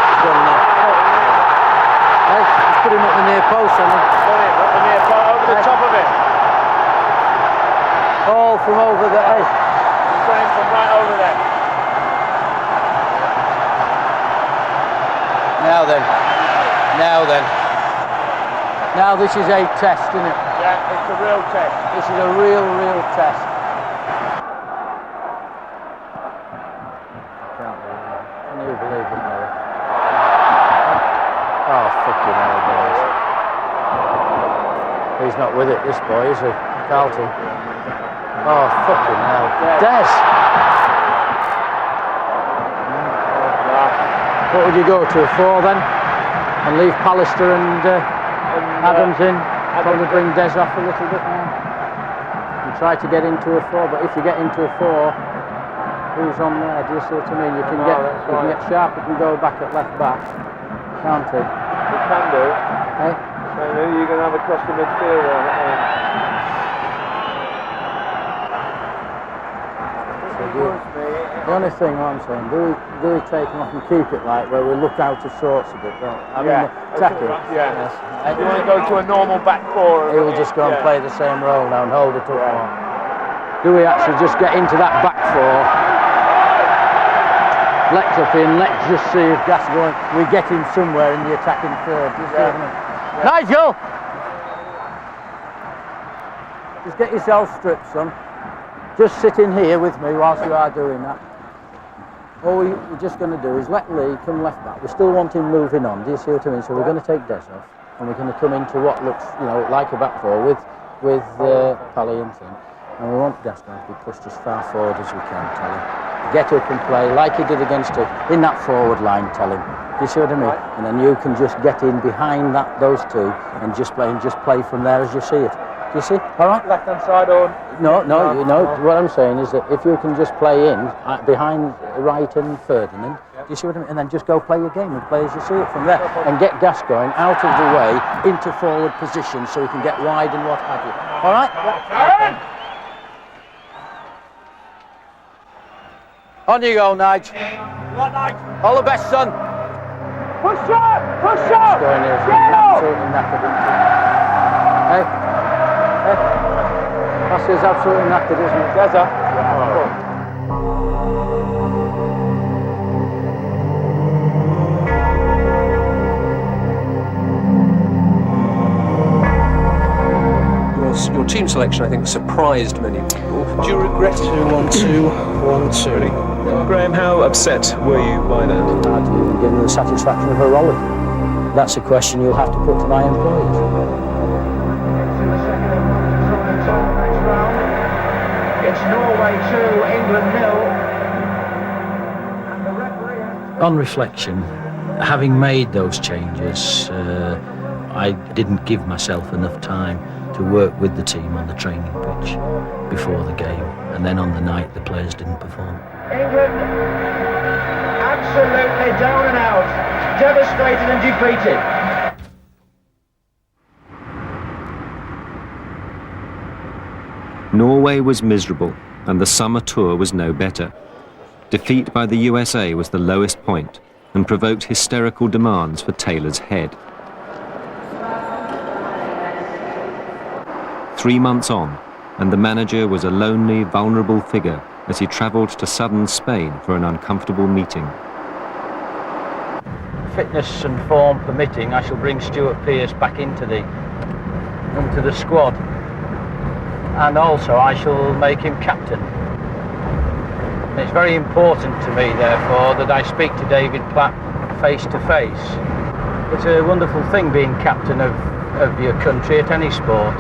He's done enough. Hey, he's put him up the near post, hasn't he? Got it, up the near post, over the top of it. All from over the edge. He's got him from right over there. Now then. Now then. Now this is a test, isn't it? Yeah, it's a real test. This is a real test. Can you believe it, Mary? Oh, fucking hell, boys. He's not with it, this boy, is he? Carlton. Oh, fucking hell. Des! What would you go to, a 4 then? And leave Pallister and Adams in? Probably bring Des off a little bit now. And try to get into a 4, but if you get into a 4, who's on there? Do you see what I mean? You can get Sharp, you can go back at left back, can't he? You can do. Hey? So you're going to have across the midfield The only thing I'm saying, do we take him off and keep it like where we look out of sorts a bit, don't we? I mean, attacking. Yeah. Yes. You want to go to a normal back 4? He will just go and play the same role now and hold it up more. Do we actually just get into that back 4? Let's up in, let's just see if Gascoigne, we get him somewhere in the attacking third. Do you see what I mean? Nigel! Just get yourself stripped, son. Just sit in here with me whilst you are doing that. All we're just going to do is let Lee come left back. We still want him moving on, do you see what I mean? So we're going to take Des off, and we're going to come into what looks, you know, like a back four with Pally and thing. And we want Gaston to be pushed as far forward as we can, tell him. Get up and play like he did against us, in that forward line, tell him. Do you see what I mean? And then you can just get in behind those two and just play from there as you see it. Do you see? All right? Left-hand side on? No, what I'm saying is that if you can just play in behind Wright and Ferdinand, do you see what I mean? And then just go play your game and play as you see it from there. And get Gascoigne out of the way into forward position so he can get wide and what have you. All right? On you go, Nige. All the best, son. Push up! Push up! Absolutely knackered. Hey? That's absolutely knackered, isn't it? Gaza. Your team selection, I think, surprised many people. Do you regret 2-1-2, 1-2? Graeme, how upset were you by that? I'd give them the satisfaction of a rollick. That's a question you'll have to put to my employers. It's Norway 2, England 0. On reflection, having made those changes, I didn't give myself enough time to work with the team on the training pitch before the game, and then on the night the players didn't perform. England absolutely down and out, devastated and defeated. Norway was miserable, and the summer tour was no better. Defeat by the USA was the lowest point and provoked hysterical demands for Taylor's head. 3 months on, and the manager was a lonely, vulnerable figure as he travelled to southern Spain for an uncomfortable meeting. Fitness and form permitting, I shall bring Stuart Pearce back into the squad, and also I shall make him captain. And it's very important to me, therefore, that I speak to David Platt face to face. It's a wonderful thing being captain of your country at any sport.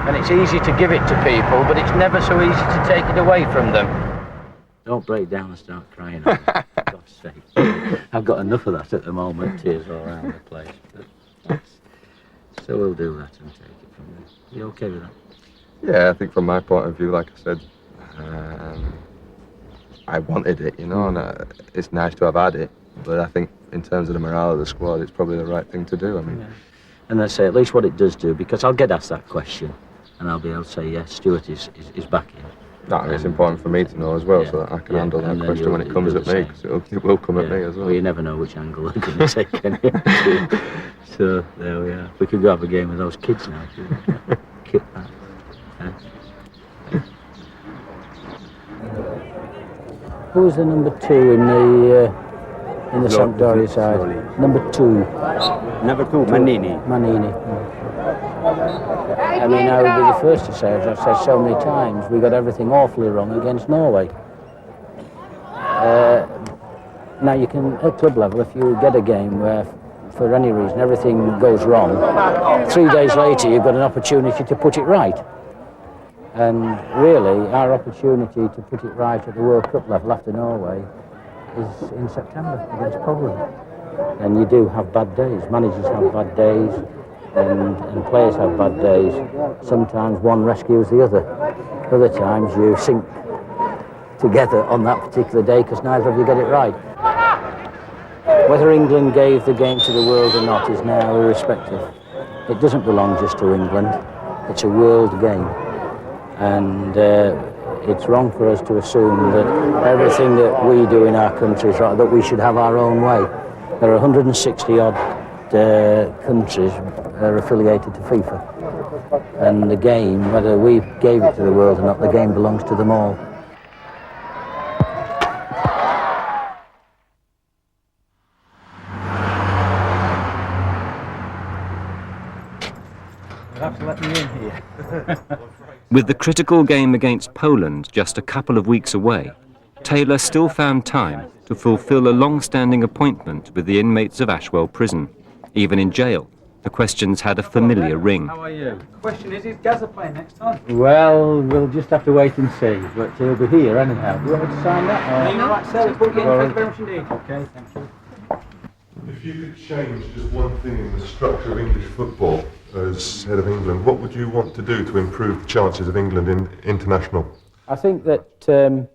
And it's easy to give it to people, but it's never so easy to take it away from them. Don't break down and start crying. For God's sake. I've got enough of that at the moment, tears all around the place. But so we'll do that and take it from there. You okay with that? Yeah, I think from my point of view, like I said, I wanted it, you know, and it's nice to have had it. But I think in terms of the morale of the squad, it's probably the right thing to do. I mean, yeah. And I say at least what it does do, because I'll get asked that question, and I'll be able to say, yes, Stuart is back in. No, it's important for me to know as well, so that I can handle that question when it comes at me, because it will come at me as well. Well, you never know which angle they're going to take, can you? So, there we are. We could go have a game with those kids now. Kit that. Who was the number 2 in the Sampdoria side? Number 2. Number 2, Manini. I mean, I would be the first to say, as I've said so many times, we got everything awfully wrong against Norway. Now, you can, at club level, if you get a game where, for any reason, everything goes wrong, 3 days later you've got an opportunity to put it right. And really, our opportunity to put it right at the World Cup level after Norway is in September against Poland. And you do have bad days. Managers have bad days, and players have bad days. Sometimes one rescues the other. Other times you sink together on that particular day because neither of you get it right. Whether England gave the game to the world or not is now irrespective. It doesn't belong just to England. It's a world game. And it's wrong for us to assume that everything that we do in our country is right, that we should have our own way. There are 160-odd countries are affiliated to FIFA. And the game, whether we gave it to the world or not, the game belongs to them all. have to let me in here. With the critical game against Poland just a couple of weeks away, Taylor still found time to fulfil a long-standing appointment with the inmates of Ashwell Prison. Even in jail, the questions had a familiar ring. How are you? Question is Gaza playing next time? Well, we'll just have to wait and see, but he'll be here anyhow. Do you want me to sign that? No, you're right, sir. We'll put you in. Thank you very much indeed. Okay, thank you. If you could change just one thing in the structure of English football as head of England, what would you want to do to improve the chances of England in international? I think that the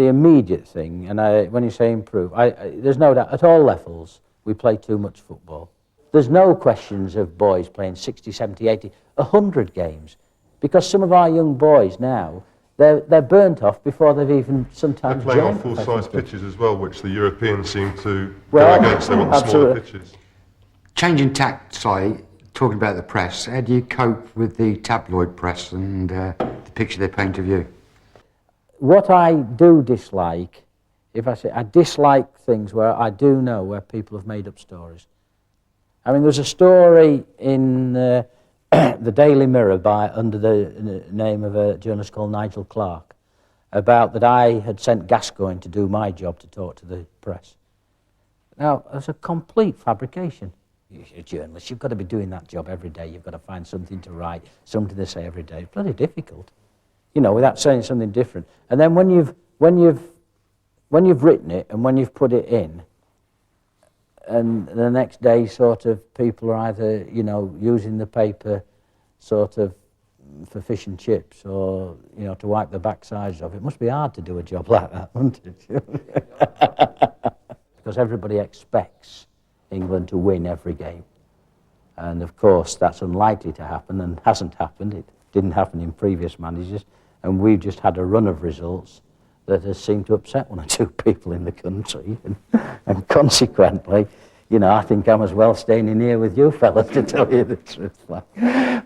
immediate thing, and when you say improve, there's no doubt, at all levels, we play too much football. There's no questions of boys playing 60, 70, 80, 100 games, because some of our young boys now, they're burnt off before they've even sometimes They're playing on full-size pitches as well, which the Europeans seem to go against. They want the smaller pitches. Changing tack slightly, talking about the press, how do you cope with the tabloid press and the picture they paint of you? What I do dislike, if I say, I dislike things where I do know where people have made up stories. I mean, there's a story in the Daily Mirror under the name of a journalist called Nigel Clark about that I had sent Gascoigne to do my job to talk to the press. Now, it's a complete fabrication. You're a journalist, you've got to be doing that job every day. You've got to find something to write, something to say every day. It's bloody difficult, you know, without saying something different. And then when you've written it and when you've put it in, and the next day sort of people are either, you know, using the paper sort of for fish and chips or, you know, to wipe the backsides of it. It must be hard to do a job like that, wouldn't it? Because everybody expects England to win every game. And of course that's unlikely to happen and hasn't happened. It didn't happen in previous managers. And we've just had a run of results that has seemed to upset one or two people in the country. And consequently, you know, I think I'm as well staying in here with you fellas, to tell you the truth.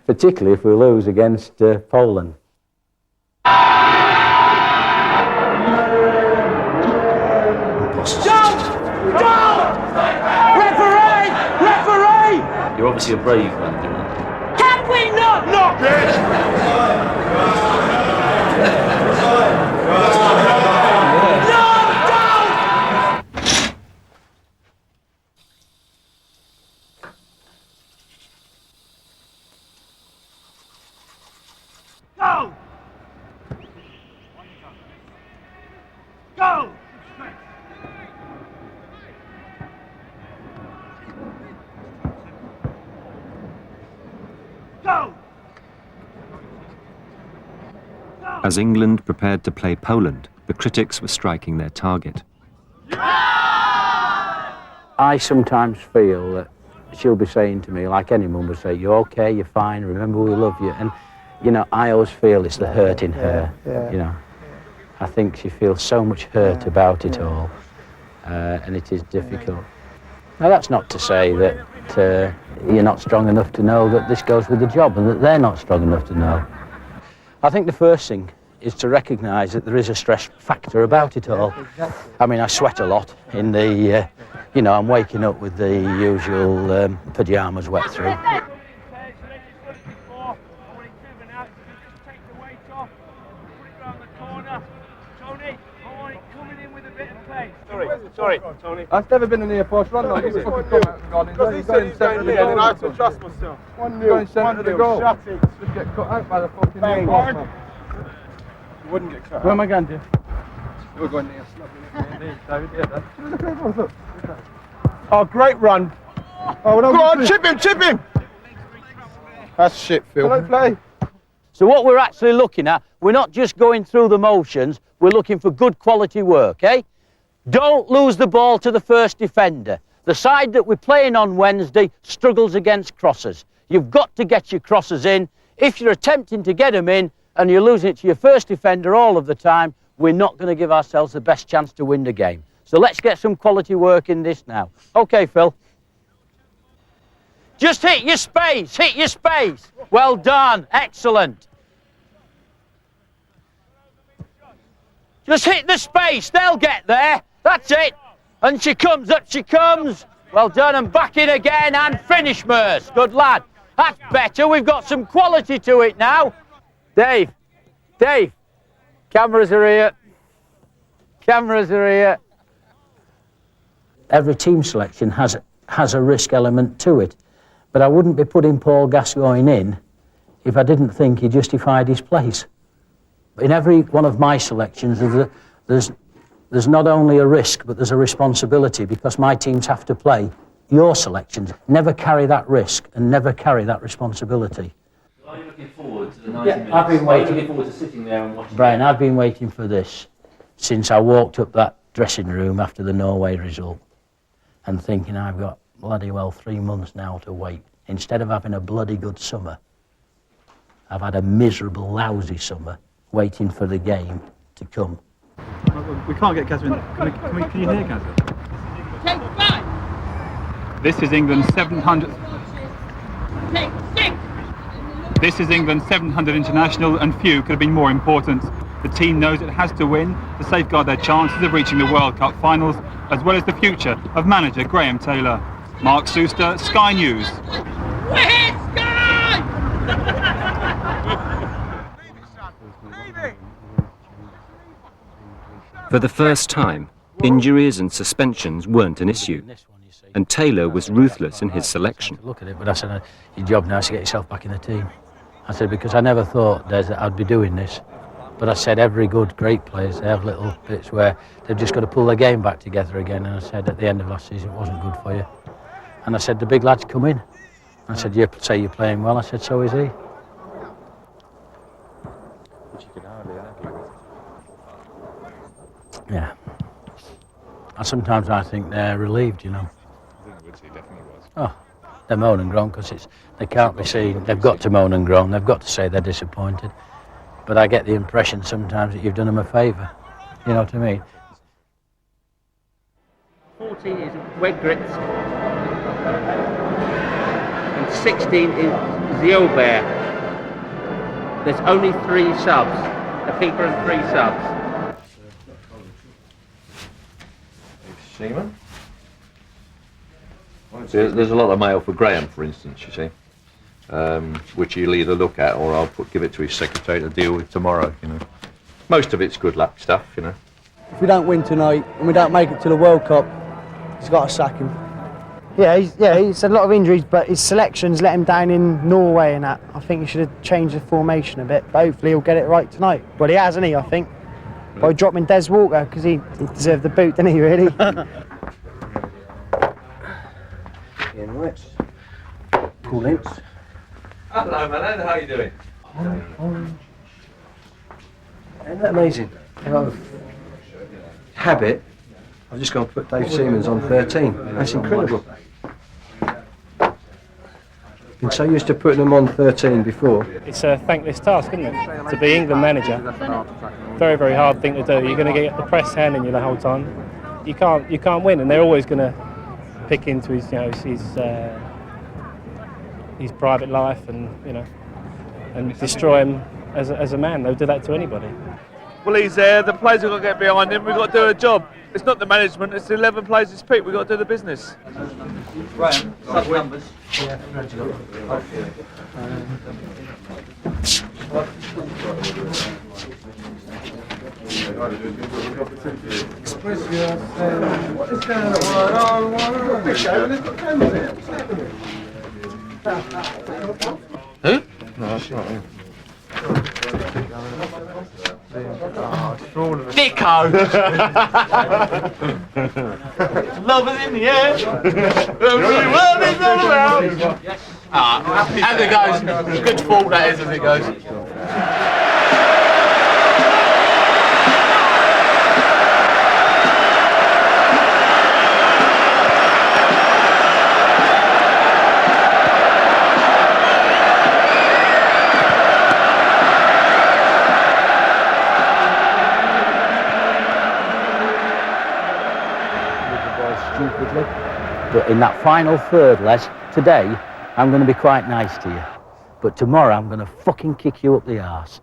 Particularly if we lose against Poland. Referee! Referee! You're obviously a brave manager, aren't you? Can we not knock Go! Go! Go! As England prepared to play Poland, the critics were striking their target. I sometimes feel that she'll be saying to me, like any mum would say, you're okay, you're fine, remember we love you. And, you know, I always feel it's the hurt in her, you know. I think she feels so much hurt about it all, and it is difficult. Now, that's not to say that you're not strong enough to know that this goes with the job and that they're not strong enough to know. I think the first thing is to recognise that there is a stress factor about it all. I mean, I sweat a lot in the, you know, I'm waking up with the usual pyjamas wet through. Sorry, Tony. I've never been in the airport run like this. Because he said he's going in again and I have to trust myself. 1-0, One nil, shut it. Just get cut out by the fucking airport. You wouldn't get cut out. Where am I going to? We're going near David. Oh, great run. Oh, go on, chip him! That's shit, Phil. Hello, play. So what we're actually looking at, we're not just going through the motions, we're looking for good quality work, eh? Don't lose the ball to the first defender. The side that we're playing on Wednesday struggles against crosses. You've got to get your crosses in. If you're attempting to get them in and you're losing it to your first defender all of the time, we're not going to give ourselves the best chance to win the game. So let's get some quality work in this now. OK, Phil. Just hit your space, hit your space. Well done, excellent. Just hit the space, they'll get there. That's it. And up she comes. Well done, and back in again, and finish, Merce. Good lad. That's better. We've got some quality to it now. Dave, cameras are here. Cameras are here. Every team selection has a risk element to it, but I wouldn't be putting Paul Gascoigne in if I didn't think he justified his place. In every one of my selections, there's not only a risk, but there's a responsibility, because my teams have to play your selections. Never carry that risk and never carry that responsibility. Are you looking forward to the 90 minutes? I've been waiting. Are you looking forward to sitting there and watching? Brian, I've been waiting for this since I walked up that dressing room after the Norway result and thinking I've got bloody well 3 months now to wait. Instead of having a bloody good summer, I've had a miserable, lousy summer waiting for the game to come. We can't get Gazza in. Can you hear Gazza? This is England's 700th. This is England's 700th international, and few could have been more important. The team knows it has to win to safeguard their chances of reaching the World Cup finals, as well as the future of manager Graeme Taylor. Mark Suster, Sky News. For the first time, injuries and suspensions weren't an issue, and Taylor was ruthless in his selection. Look at it, but I said, your job now is to get yourself back in the team. I said, because I never thought, Des, that I'd be doing this. But I said, every good, great players, they have little bits where they've just got to pull their game back together again. And I said, at the end of last season, it wasn't good for you. And I said, the big lads come in. I said, you say you're playing well. I said, so is he. Yeah. And sometimes I think they're relieved, you know. Oh, they're moan and groan because they can't be seen. They've got to moan and groan. They've got to say they're disappointed. But I get the impression sometimes that you've done them a favour. You know what I mean? 14 is Wed Grits and 16 is Zielbeer. There's only 3 subs. A keeper and 3 subs. Seaman? There's a lot of mail for Graeme, for instance, you see, which he'll either look at or I'll give it to his secretary to deal with tomorrow, you know. Most of it's good luck stuff, you know. If we don't win tonight and we don't make it to the World Cup, he's got to sack him. Yeah, he's had a lot of injuries, but his selections let him down in Norway and that. I think he should have changed the formation a bit, but hopefully he'll get it right tonight. Well, he has, hasn't he, I think? By dropping Des Walker, because he deserved the boot, didn't he, really? Ian Wicks. Cool Ince. Hello, man. How are you doing? Isn't that amazing? Habit. I've just gone to put Dave Seaman's on 13. That's incredible. Been so used to putting them on 13 before. It's a thankless task, isn't it? To be England manager. Very, very hard thing to do. You're going to get the press handing you the whole time. You can't win, and they're always going to pick into his, his private life, and and destroy him as a man. They'll do that to anybody. Well, he's there. The players have got to get behind him. We've got to do a job. It's not the management. It's the 11 players it's picked. We've got to do the business. Graeme, sub numbers. Express yourself. What is going on? Who? No, that's not him. Nico! Lovers in the air! Every world is all around! As it goes, good fault that is as it goes. Stupidly. But in that final third, Les, today, I'm going to be quite nice to you. But tomorrow, I'm going to fucking kick you up the arse.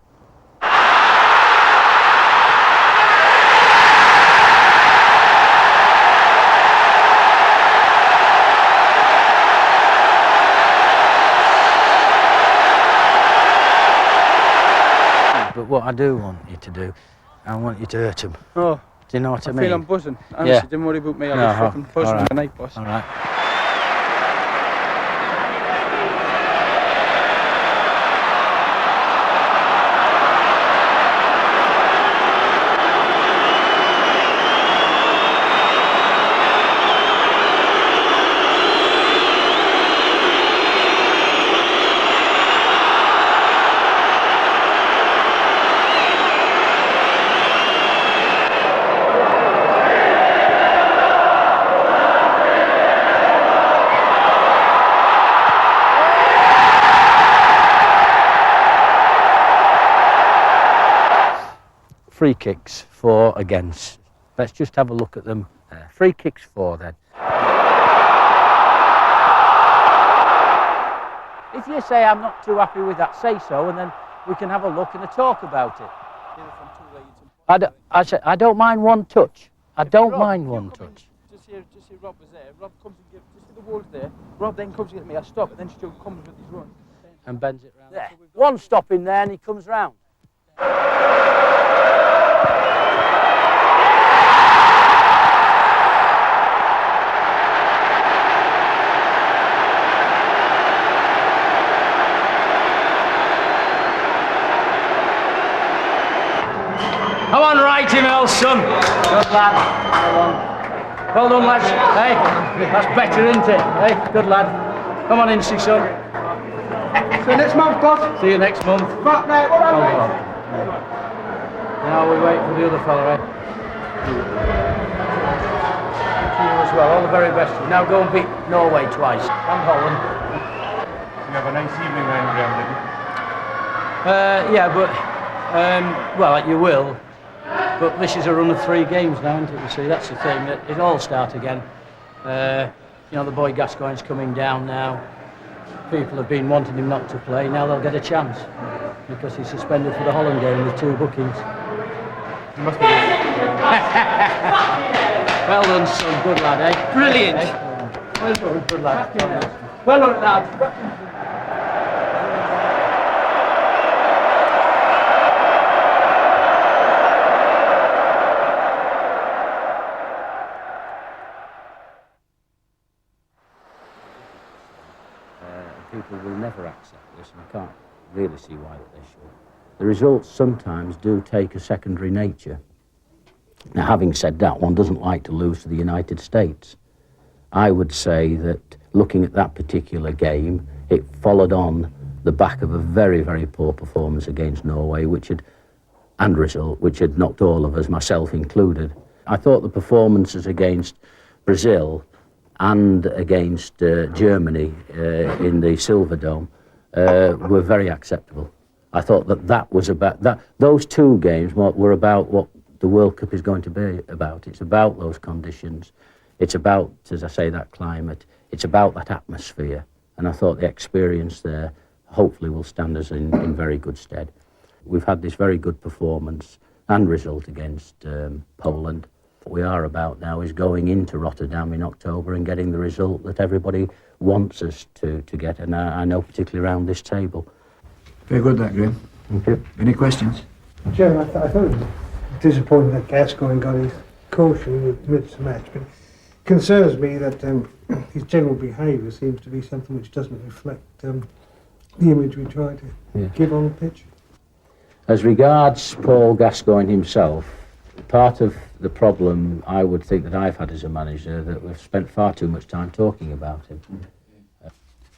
what I do want you to do? I want you to hurt him. Oh. Do you know what I mean? I feel I'm buzzing. Honestly, don't worry about me. I'll be fucking buzzing tonight, boss. All right. Free kicks, for, against. Let's just have a look at them. Free kicks, for, then. If you say I'm not too happy with that, say so, and then we can have a look and a talk about it. I don't mind one touch. I don't mind one touch. Just see Rob was there. Rob comes and gives, just see the walls there. Rob then comes to get me, I stop, and then Stu comes with his run. And bends it round. There. One stop in there and he comes round. Come on, right him, Elson. Good lad. Well done, lads. Hey, that's better, isn't it? Hey, good lad. Come on in, see son. See you next month, boss. See you next month. Fuck, mate, what Hold on, on. Now we wait for the other fella, eh? To you as well. All the very best. Now go and beat Norway twice. And Holland. You have a nice evening then, Graeme, did you? Yeah, but well, you will. But this is a run of 3 games now, isn't it? You see, that's the thing. It all start again. You know, the boy Gascoigne's coming down now. People have been wanting him not to play. Now they'll get a chance because he's suspended for the Holland game with 2 bookings. You must be. Well done, son. Good lad, eh? Brilliant. Well done, good lad. Well done, lad. People will never accept this, and I can't really see why they should. The results sometimes do take a secondary nature. Now, having said that, one doesn't like to lose to the United States. I would say that looking at that particular game, it followed on the back of a very, very poor performance against Norway, which had knocked all of us, myself included. I thought the performances against Brazil and against Germany in the Silver Dome were very acceptable. I thought that was about that. Those 2 games were about what the World Cup is going to be about. It's about those conditions. It's about, as I say, that climate. It's about that atmosphere. And I thought the experience there hopefully will stand us in very good stead. We've had this very good performance and result against Poland. What we are about now is going into Rotterdam in October and getting the result that everybody wants us to get, and I know particularly around this table. Very good, that, Graeme. Thank you. Any questions? Chairman, I thought it was disappointing that Gascoigne got his caution in the midst of the match, but it concerns me that his general behaviour seems to be something which doesn't reflect the image we try to give on the pitch. As regards Paul Gascoigne himself, part of the problem I would think that I've had as a manager that we've spent far too much time talking about him.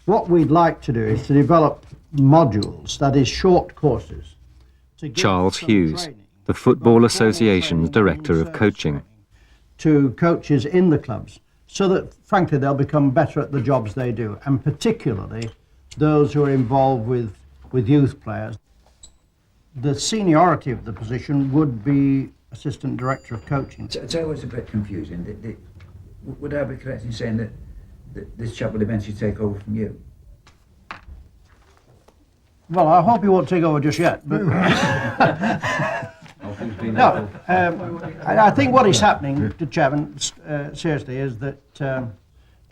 What we'd like to do is to develop modules, that is short courses. Charles Hughes, the Football Association's Director of Coaching. To coaches in the clubs, so that, frankly, they'll become better at the jobs they do, and particularly those who are involved with youth players. The seniority of the position would be Assistant Director of Coaching. It's always a bit confusing. Would I be correct in saying that this chap will eventually take over from you? Well, I hope he won't take over just yet. But no, I think what is happening, Chairman, seriously, is that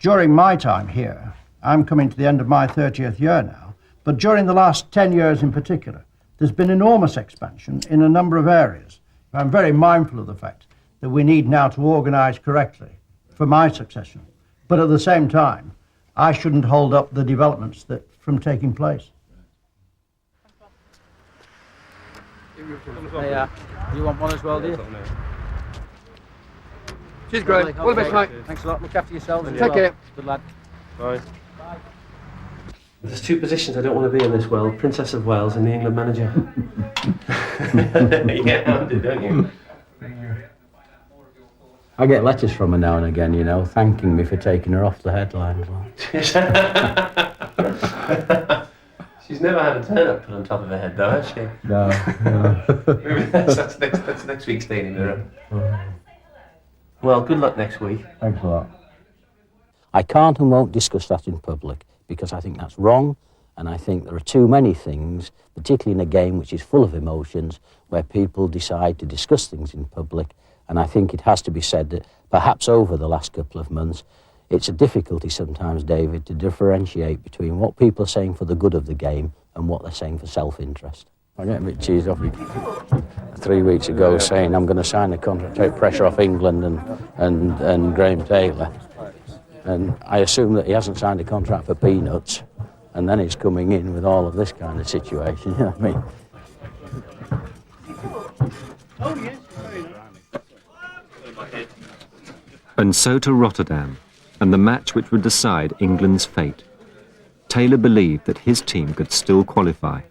during my time here, I'm coming to the end of my 30th year now, but during the last 10 years in particular, there's been enormous expansion in a number of areas. I'm very mindful of the fact that we need now to organise correctly for my succession. But at the same time, I shouldn't hold up the developments from taking place. Hey, you want one as well, do you? Cheers, Graeme. All the best, mate. Thanks a lot. Look after yourselves. Take care. Good lad. Bye. There's two positions I don't want to be in this world: Princess of Wales and the England manager. Yeah, don't you? I get letters from her now and again, you know, thanking me for taking her off the headlines. She's never had a turnip put on top of her head, though, has she? No. Maybe that's next week's Daily Mirror. Well, good luck next week. Thanks a lot. I can't and won't discuss that in public because I think that's wrong, and I think there are too many things, particularly in a game which is full of emotions, where people decide to discuss things in public. And I think it has to be said that perhaps over the last couple of months, it's a difficulty sometimes, David, to differentiate between what people are saying for the good of the game and what they're saying for self-interest. I get a bit cheesed off 3 weeks ago saying I'm going to sign a contract, take pressure off England and Graeme Taylor. And I assume that he hasn't signed a contract for peanuts, and then he's coming in with all of this kind of situation, you know what I mean? And so to Rotterdam, and the match which would decide England's fate. Taylor believed that his team could still qualify,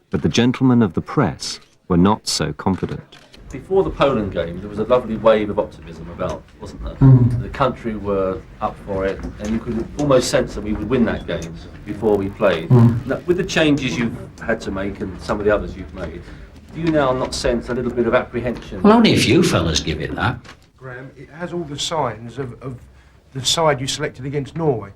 but the gentlemen of the press were not so confident. Before the Poland game, there was a lovely wave of optimism about, wasn't there? The country were up for it, and you could almost sense that we would win that game before we played. Now, with the changes you've had to make and some of the others you've made, do you now not sense a little bit of apprehension? Well, only a few fellas give it that. Graeme, it has all the signs of the side you selected against Norway.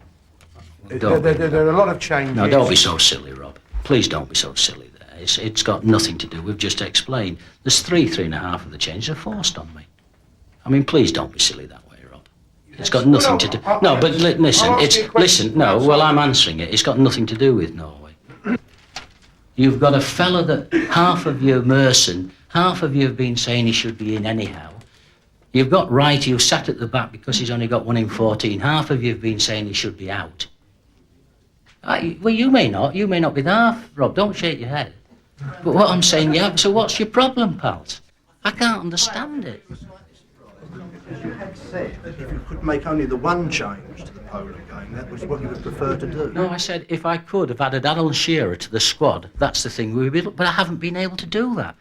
There are a lot of changes. No, don't be so silly, Rob. Please don't be so silly there. It's got nothing to do. We've just explained. There's 3.5 of the changes are forced on me. I mean, please don't be silly that way, Rob. It's got nothing to do. No, but listen. No, well, I'm answering it. It's got nothing to do with Norway. You've got a fella that half of you, Merson, half of you have been saying he should be in anyhow. You've got Wright, who sat at the back because he's only got 1 in 14. Half of you have been saying he should be out. Well, you may not be the half, Rob. Don't shake your head. But what I'm saying, yeah, so what's your problem, pals? I can't understand it. You had said that if you could make only the one change to the Poland game, that was what you would prefer to do. No, I said if I could have added Alan Shearer to the squad, that's the thing we would be. But I haven't been able to do that.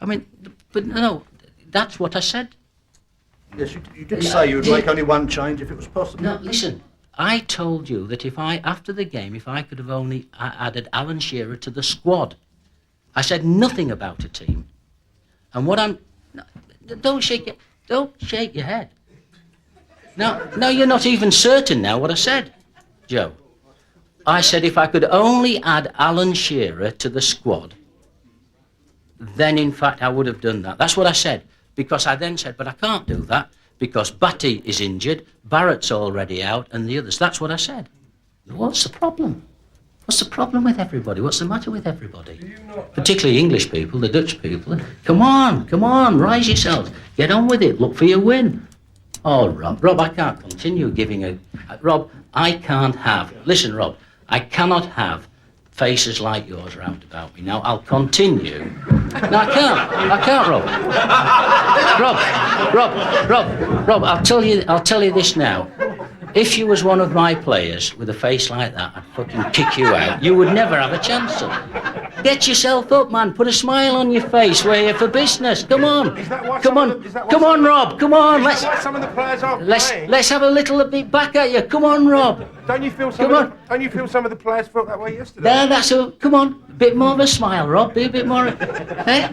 I mean, but no, that's what I said. Yes, you did say you would make only one change if it was possible. No, listen. I told you that after the game, if I could have only added Alan Shearer to the squad. I said nothing about a team. And what I'm... No, don't shake your head. No, you're not even certain now what I said, Joe. I said if I could only add Alan Shearer to the squad, then in fact I would have done that. That's what I said. Because I then said, but I can't do that. Because Batty is injured, Barrett's already out, and the others. That's what I said. What's the problem? What's the problem with everybody? What's the matter with everybody? Particularly English people, the Dutch people. Come on, rise yourselves. Get on with it. Look for your win. Oh, Rob, I can't continue giving a... Rob, I can't have... Listen, Rob, I cannot have faces like yours round about me. Now, I'll continue. No, I can't, Rob, I'll tell you this now. If you was one of my players with a face like that, I'd fucking kick you out. You would never have a chance to. Get yourself up, man. Put a smile on your face. We're here for business. Come on. Come on, Rob. Come on. Some of the players aren't playing? Let's have a little bit back at you. Come on, Rob. Don't you feel some of the players felt that way yesterday? Come on. A bit more of a smile, Rob. Be a bit more... Hey?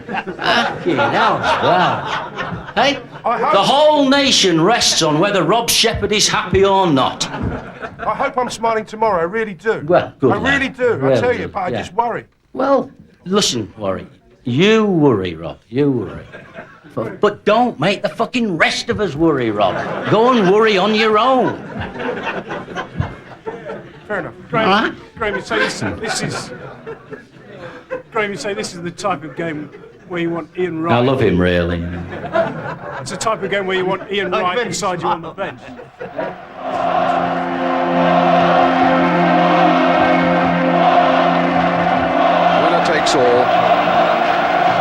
Hey? The whole nation rests on whether Rob Shepherd is happy or not. I hope I'm smiling tomorrow. I really do. Well, good. I really do. Really I tell you, do. but I just worry. Well, listen, worry. You worry, Rob. You worry. But don't make the fucking rest of us worry, Rob. Go and worry on your own. Fair enough. Graeme, so listen, this is... Graeme, you say this is the type of game where you want Ian Wright. I love him, really. It's the type of game where you want Ian Wright beside you on the bench. Winner takes all.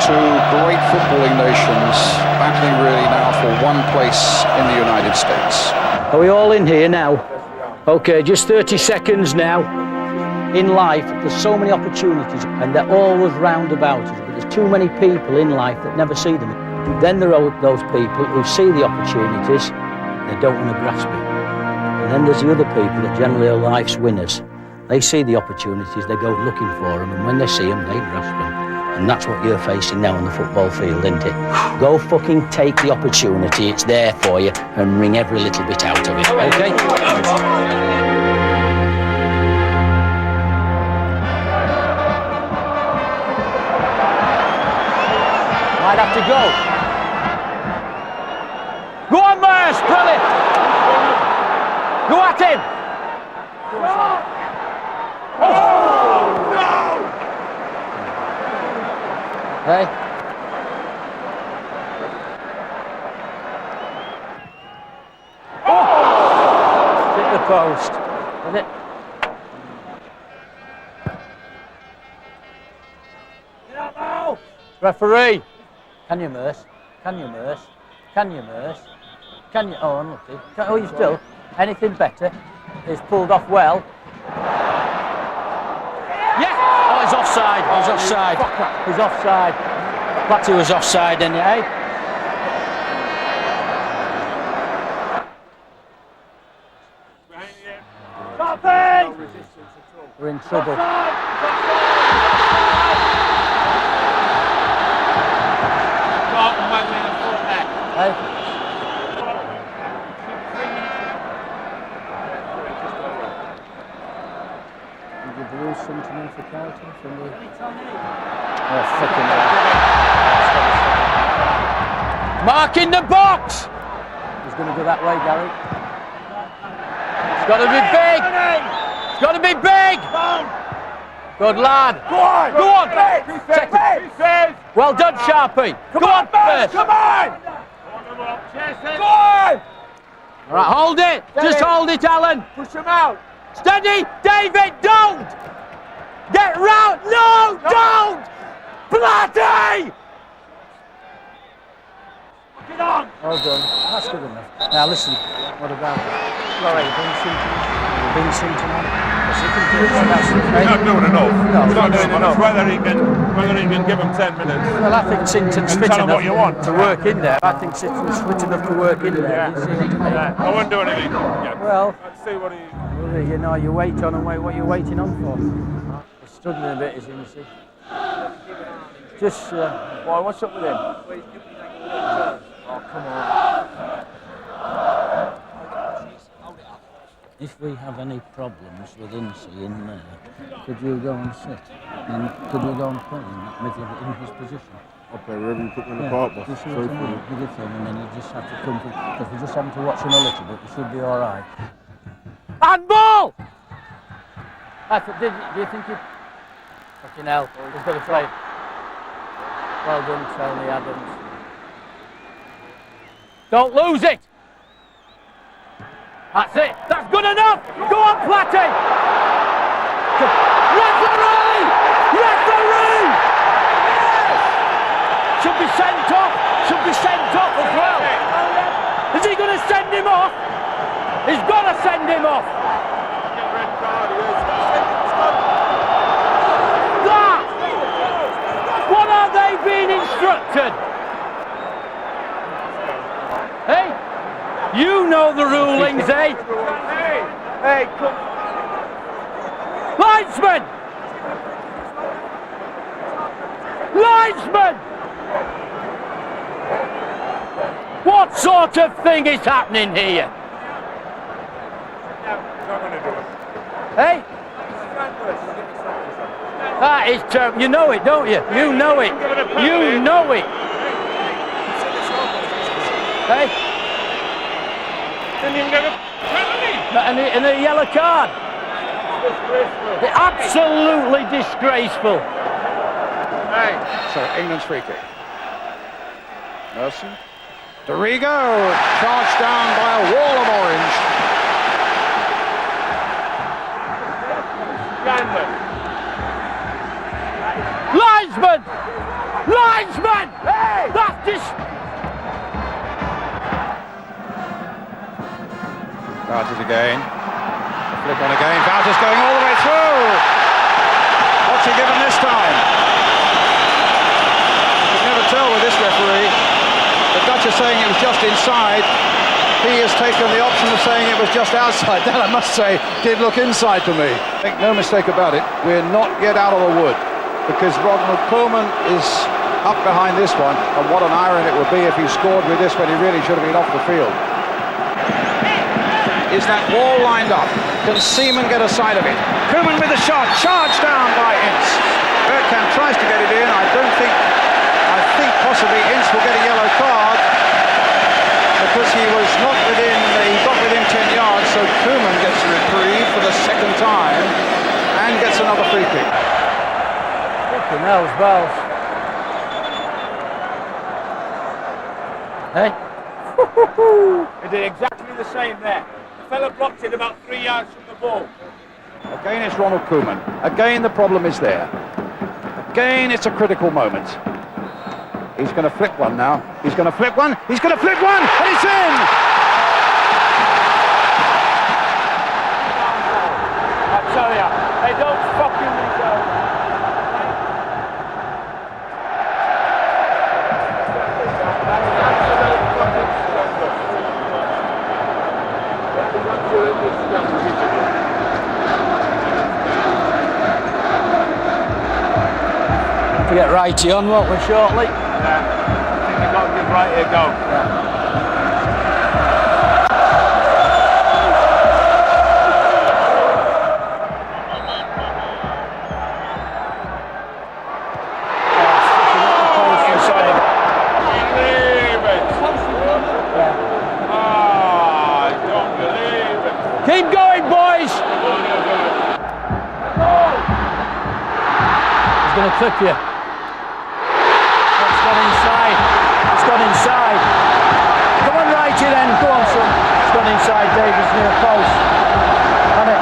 Two great footballing nations battling really now for one place in the United States. Are we all in here now? Okay, just 30 seconds now. In life, there's so many opportunities, and they're always round about us, but there's too many people in life that never see them. Then there are those people who see the opportunities, they don't want to grasp it. And then there's the other people that generally are life's winners. They see the opportunities, they go looking for them, and when they see them, they grasp them. And that's what you're facing now on the football field, isn't it? Go fucking take the opportunity, it's there for you, and wring every little bit out of it, okay? Might have to go. Go on, Myers, brilliant. Go at him. Oh, no! Hey. Oh! Hit the post. Is it? Referee. Can you, Merce? Can you, Merce? Can you, Merce? Can you? Oh, unlucky. Oh, you still? Anything better? It's pulled off well. Yeah! Oh, he's offside. He's offside. He's offside. Platty was offside, didn't he, eh? We're in trouble. Hey. Did you lose something in for Carlton from the... Oh, fucking hell. Mark in the box! He's going to go that way, Gary. It's got to be big! It's got to be big! Good lad! Go on! Go on! Well done, Sharpie! Come on, first! Come on! Go on! All right, hold it! Just hold it, Alan! Push him out! Steady! David, don't! Get round! No, don't! Bloody! Get on! Well done. That's good enough. Now listen, what about it? Sorry, Vincent tonight? He's not doing enough. No, he's not doing enough. Whether he can give him 10 minutes. Well, I think Sinton's fit tell him what enough you want. to work in there. I think Sinton's fit enough to work in there. Yeah. I wouldn't do anything yet. Well, Let's see what he... Well, you know, you wait on and wait. What are you waiting on for? He's struggling a bit, isn't he? Just, why? What's up with him? Oh, come on. If we have any problems with Ince in there, could you go and sit? And could you go and play in that middle in his position? I'll play wherever you put me in the park, boss. You see what I mean? With the thing, and then you just have to come to... Because we're just having to watch him a little bit, we should be all right. Handball! Do you think he... Fucking hell, he's got to play. Well done, Tony Adams. Don't lose it! That's it! That's good enough! Go on, Platty! Referee! Referee! Should be sent off! Should be sent off as well! Is he going to send him off? He's got to send him off! That! What are they being instructed? Hey? You know the rulings, eh? Hey, come. Linesman! Linesman! What sort of thing is happening here? Hey? That is terrible. You know it, don't you? You know it. You know it. Hey? Didn't even get a penalty. And a yellow card. Disgraceful. Absolutely disgraceful. So England's free kick. Merson. Dorigo, charged down by a wall of orange. Linesman! Linesman! Hey! That's just... Wouters again. Flick on again. Wouters going all the way through. What's he given this time? You can never tell with this referee. The Dutch are saying it was just inside. He has taken the option of saying it was just outside. That, I must say, did look inside to me. Make no mistake about it, we're not yet out of the wood, because Ronald Koeman is up behind this one, and what an irony it would be if he scored with this when he really should have been off the field. Is that wall lined up? Can Seaman get a side of it? Koeman with the shot, charged down by Ince. Bergkamp tries to get it in. I think possibly Ince will get a yellow card because he was not within, he got within 10 yards, so Koeman gets a reprieve for the second time and gets another free kick. Fucking hell's bells. Hey? He did exactly the same there. The fella blocked it about 3 yards from the ball. Again, it's Ronald Koeman. Again, the problem is there. Again, it's a critical moment. He's going to flip one now. He's going to flip one. He's going to flip one, and it's in! I tell ya, they don't fucking deserve it. To get righty on, won't we, shortly? Yeah, I think they've got to give right a go. Yeah. Keep going, boys! He's going to clip you. It's gone inside. It's gone inside. Come on, righty then. Go on, son. It's gone inside Davis near post. On it.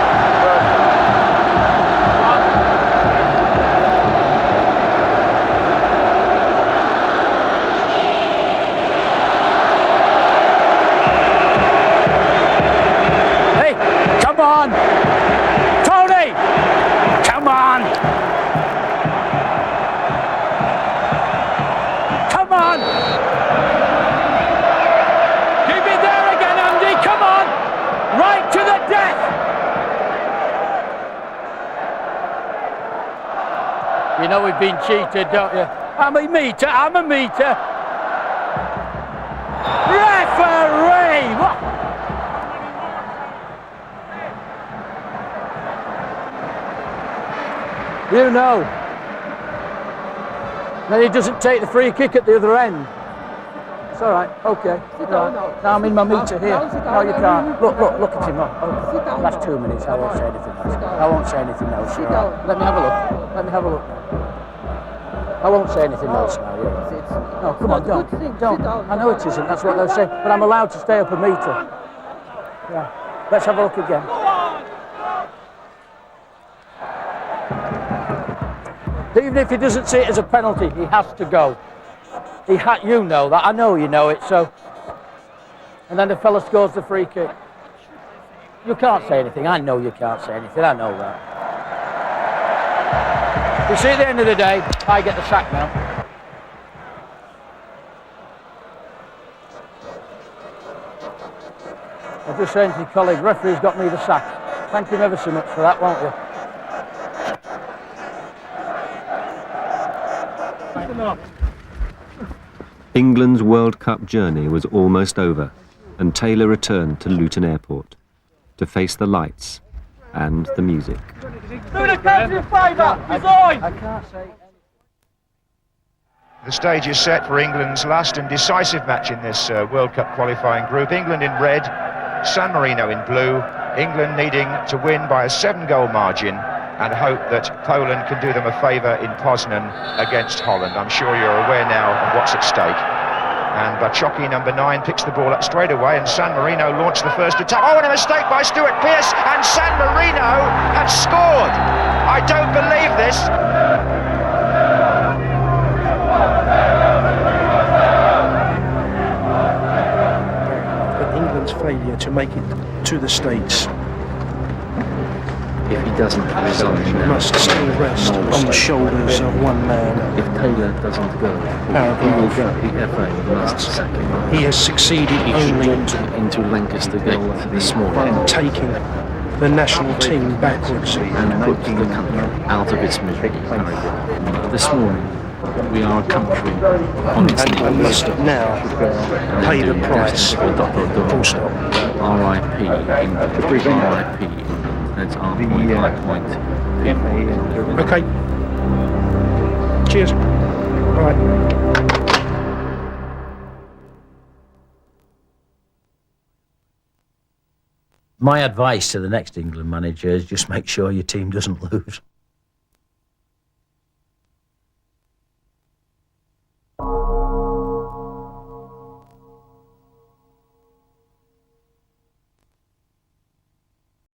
Come on! Tony! Come on! Come on! Keep it there again, Andy! Come on! Right to the death! You know we've been cheated, don't you? I'm a meter! I'm a meter! Referee! What? You know. Then he doesn't take the free kick at the other end. It's all right. Okay. Right. Now I'm in my meter here. No, you can't. Look at him. Oh. That's 2 minutes. I won't say anything else. I won't say anything else. Right. Let me have a look. Let me have a look. I won't say anything else now. Yeah. No, come on, don't. I know it isn't. That's what they're saying. But I'm allowed to stay up a meter. Yeah. Let's have a look again. Even if he doesn't see it as a penalty, he has to go. You know that. I know you know it. So, and then the fella scores the free kick. You can't say anything. I know you can't say anything. I know that. You see, at the end of the day, I get the sack now. I'm just saying to your colleague, referee's got me the sack. Thank him ever so much for that, won't you? England's World Cup journey was almost over, and Taylor returned to Luton Airport to face the lights and the music. The stage is set for England's last and decisive match in this World Cup qualifying group. England in red, San Marino in blue. England needing to win by a 7-goal margin and hope that Poland can do them a favour in Poznan against Holland. I'm sure you're aware now of what's at stake. And Bachoki, number 9, picks the ball up straight away, and San Marino launched the first attack. Oh, and a mistake by Stuart Pearce, and San Marino had scored. I don't believe this. But England's failure to make it to the States, If he doesn't resign, must still rest on the shoulders of one man. if Taylor doesn't go, he will go. The FA must sack him. He has succeeded only Into Lancaster Gate this morning in taking the national team backwards. and put the country out of its misery. This morning, we are a country on its knees. And must now pay the price. Full stop. R.I.P. England. R.I.P. That's our point, my point. Okay. Cheers. All right. My advice to the next England manager is just make sure your team doesn't lose.